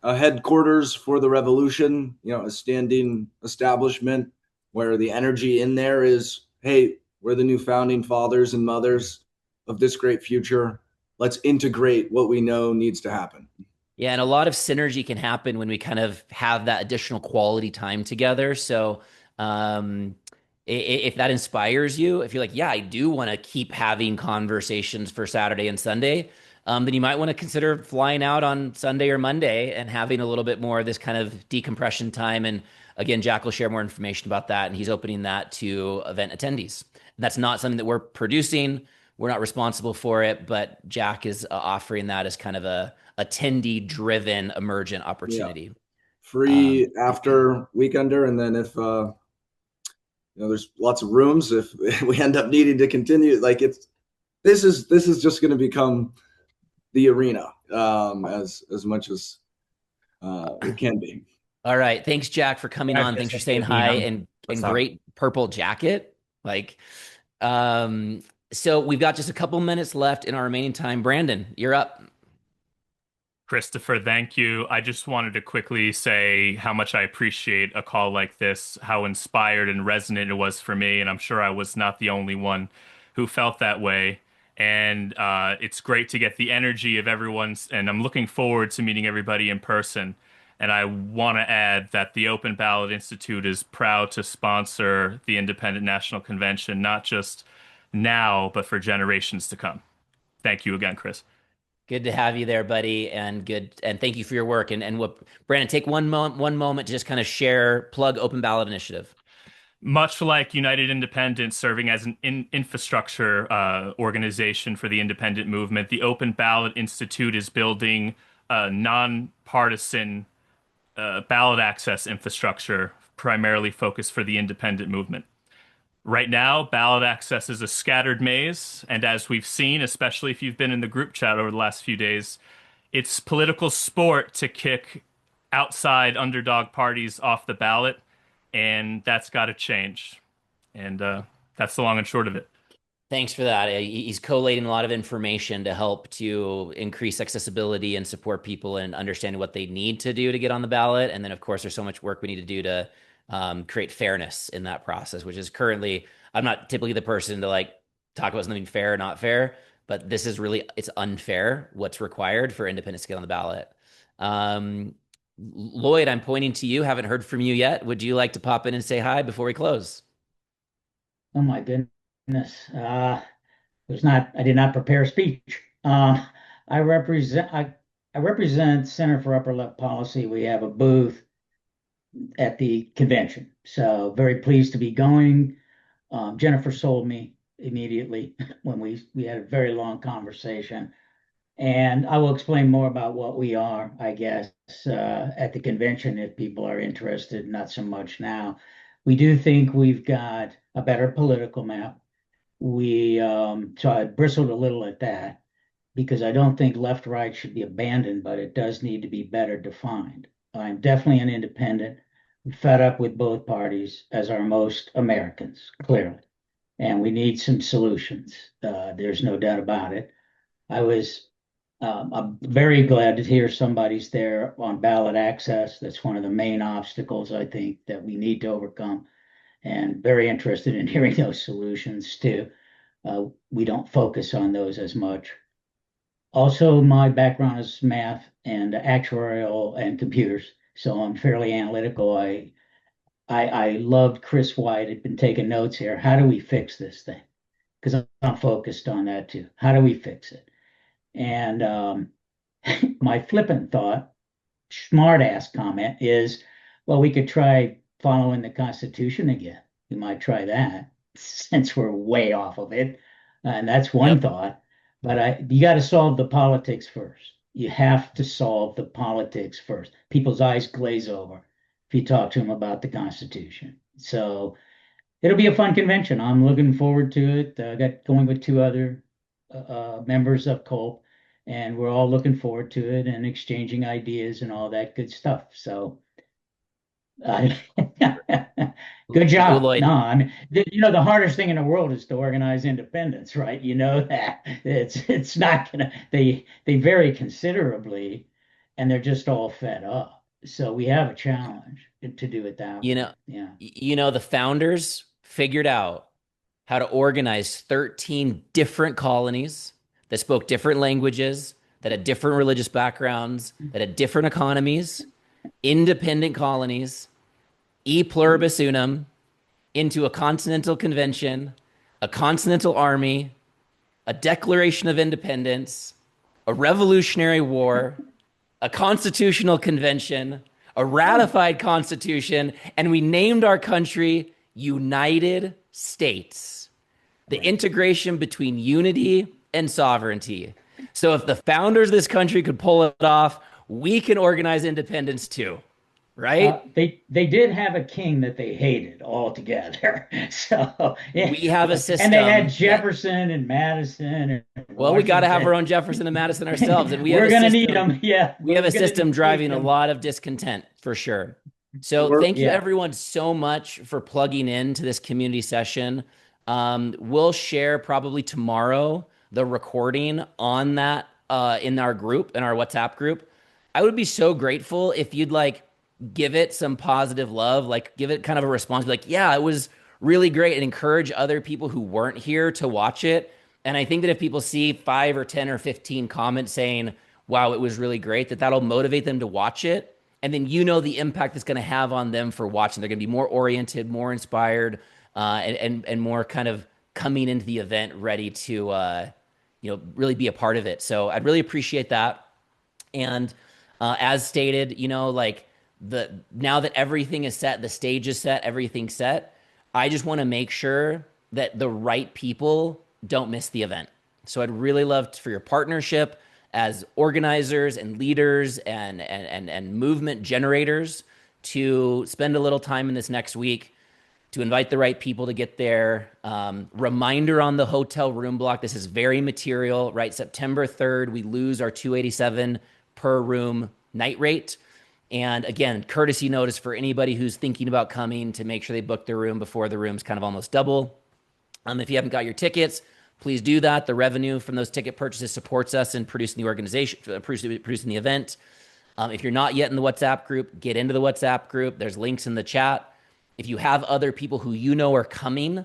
headquarters for the revolution, a standing establishment where the energy in there is, hey, we're the new founding fathers and mothers of this great future. Let's integrate what we know needs to happen. Yeah, and a lot of synergy can happen when we kind of have that additional quality time together. So, if that inspires you, if you're like, yeah, I do want to keep having conversations for Saturday and Sunday, then you might want to consider flying out on Sunday or Monday and having a little bit more of this kind of decompression time. And again, Jack will share more information about that, and he's opening that to event attendees. That's not something that we're producing. We're not responsible for it, but Jack is offering that as kind of a attendee driven emergent opportunity. Free after weekender. And then if, there's lots of rooms, if we end up needing to continue, like this is just going to become the arena as much as it can be. All right. Thanks, Jack, for coming on. Thanks for saying hi and great purple jacket. Like, so we've got just a couple minutes left in our remaining time. Brandon, you're up. Christopher, thank you. I just wanted to quickly say how much I appreciate a call like this, how inspired and resonant it was for me, and I'm sure I was not the only one who felt that way. And it's great to get the energy of everyone's, and I'm looking forward to meeting everybody in person. And I want to add that the Open Ballot Institute is proud to sponsor the Independent National Convention, not just now, but for generations to come. Thank you again, Chris. Good to have you there, buddy, and thank you for your work. And what, Brandon, take one moment to just kind of plug Open Ballot Initiative. Much like United Independents serving as an infrastructure organization for the independent movement, the Open Ballot Institute is building a nonpartisan ballot access infrastructure primarily focused for the independent movement. Right now, ballot access is a scattered maze, and as we've seen, especially if you've been in the group chat over the last few days, it's political sport to kick outside underdog parties off the ballot, and that's got to change. And that's the long and short of it. Thanks for that. He's collating a lot of information to help to increase accessibility and support people in understanding what they need to do to get on the ballot. And then, of course, there's so much work we need to do to create fairness in that process, which is currently, I'm not typically the person to like talk about something fair or not fair, but this is really, it's unfair what's required for independents to get on the ballot. Lloyd, I'm pointing to you. Haven't heard from you yet. Would you like to pop in and say hi before we close? Oh my goodness. I did not prepare a speech. I represent Center for Upper Left Policy. We have a booth at the convention. So very pleased to be going. Jennifer sold me immediately when we had a very long conversation. And I will explain more about what we are, I guess, at the convention if people are interested, not so much now. We do think we've got a better political map. So I bristled a little at that because I don't think left right should be abandoned, but it does need to be better defined. I'm definitely an independent. I'm fed up with both parties, as are most Americans, clearly, and we need some solutions. There's no doubt about it. I'm very glad to hear somebody's there on ballot access. That's one of the main obstacles I think that we need to overcome, and very interested in hearing those solutions too. We don't focus on those as much. Also, my background is math and actuarial and computers, so I'm fairly analytical. I loved Chris White. Had been taking notes here. How do we fix this thing? Because I'm focused on that too. How do we fix it? And my flippant thought, smart ass comment is, well, we could try following the Constitution again. We might try that since we're way off of it. And that's one thought. But you got to solve the politics first. You have to solve the politics first. People's eyes glaze over if you talk to them about the Constitution. So it'll be a fun convention. I'm looking forward to it. I got going with two other members of COLP, and we're all looking forward to it and exchanging ideas and all that good stuff. So, good job. Lloyd, No, I mean, the hardest thing in the world is to organize independence, right? You know that it's not gonna. They vary considerably, and they're just all fed up. So we have a challenge to do it that you way. know, Yeah. the founders figured out how to organize 13 different colonies that spoke different languages, that had different religious backgrounds, that had different economies, independent colonies, e pluribus unum, into a continental convention, a continental army, a declaration of independence, a revolutionary war, a constitutional convention, a ratified constitution, and we named our country United States. The integration between unity and sovereignty. So if the founders of this country could pull it off, we can organize independence too, right? They did have a king that they hated altogether. So We have a system. and they had Jefferson and Madison and Well, we got to have our Washington. own Jefferson and Madison ourselves, and We're gonna need them. Yeah, we have we're a gonna system need driving a them. lot of discontent for sure. So thank you Yeah. everyone so much for plugging into this community session. We'll share probably tomorrow the recording on that in our group, in our WhatsApp group. I would be so grateful if you'd give it some positive love, give it kind of a response, like, yeah, it was really great, and encourage other people who weren't here to watch it. And I think that if people see 5 or 10 or 15 comments saying, wow, it was really great, that'll motivate them to watch it. And then the impact it's going to have on them for watching. They're going to be more oriented, more inspired, and more kind of coming into the event ready to really be a part of it. So I'd really appreciate that. And as stated, now that everything is set, the stage is set, everything's set, I just want to make sure that the right people don't miss the event. So I'd really love for your partnership as organizers and leaders and movement generators to spend a little time in this next week to invite the right people to get there. Reminder on the hotel room block. This is very material, right? September 3rd, we lose our $287 per room night rate. And again, courtesy notice for anybody who's thinking about coming to make sure they book their room before the room's kind of almost double. If you haven't got your tickets, please do that. The revenue from those ticket purchases supports us in producing the organization, producing the event. If you're not yet in the WhatsApp group, get into the WhatsApp group. There's links in the chat. If you have other people who are coming,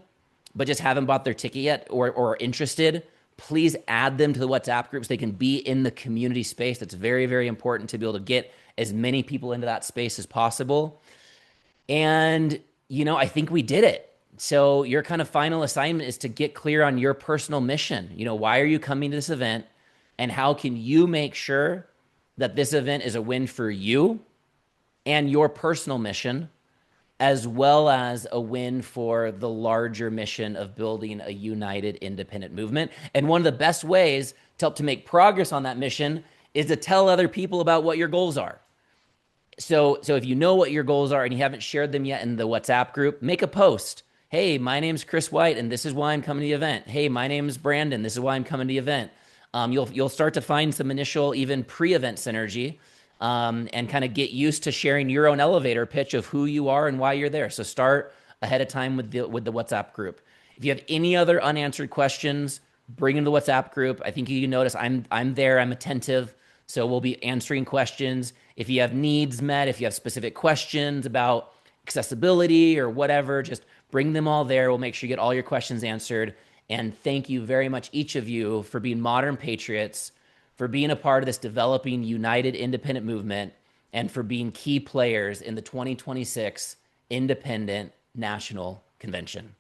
but just haven't bought their ticket yet or are interested, please add them to the WhatsApp group so they can be in the community space. That's very, very important to be able to get as many people into that space as possible. And, I think we did it. So your kind of final assignment is to get clear on your personal mission. Why are you coming to this event, and how can you make sure that this event is a win for you and your personal mission, as well as a win for the larger mission of building a united independent movement. And one of the best ways to help to make progress on that mission is to tell other people about what your goals are. so if you know what your goals are and you haven't shared them yet in the WhatsApp group, make a post. Hey, my name's Chris White, and this is why I'm coming to the event. Hey, my name's Brandon. This is why I'm coming to the event. You'll start to find some initial, even pre-event synergy, and kind of get used to sharing your own elevator pitch of who you are and why you're there. So start ahead of time with the WhatsApp group. If you have any other unanswered questions, bring them to the WhatsApp group. I think you notice I'm there. I'm attentive. So we'll be answering questions. If you have needs met, if you have specific questions about accessibility or whatever, just bring them all there. We'll make sure you get all your questions answered. And thank you very much, each of you, for being modern patriots, for being a part of this developing united independent movement, and for being key players in the 2026 Independent National Convention.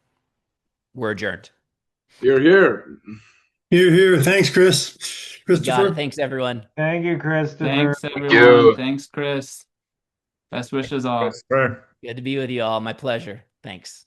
We're adjourned. You're here. Here. Thanks, Chris. Got it. Christopher. Thanks, everyone. Thank you, Christopher. Thanks, you. everyone. Thanks, Chris. Best wishes all. Sure. Good to be with you all. My pleasure. Thanks.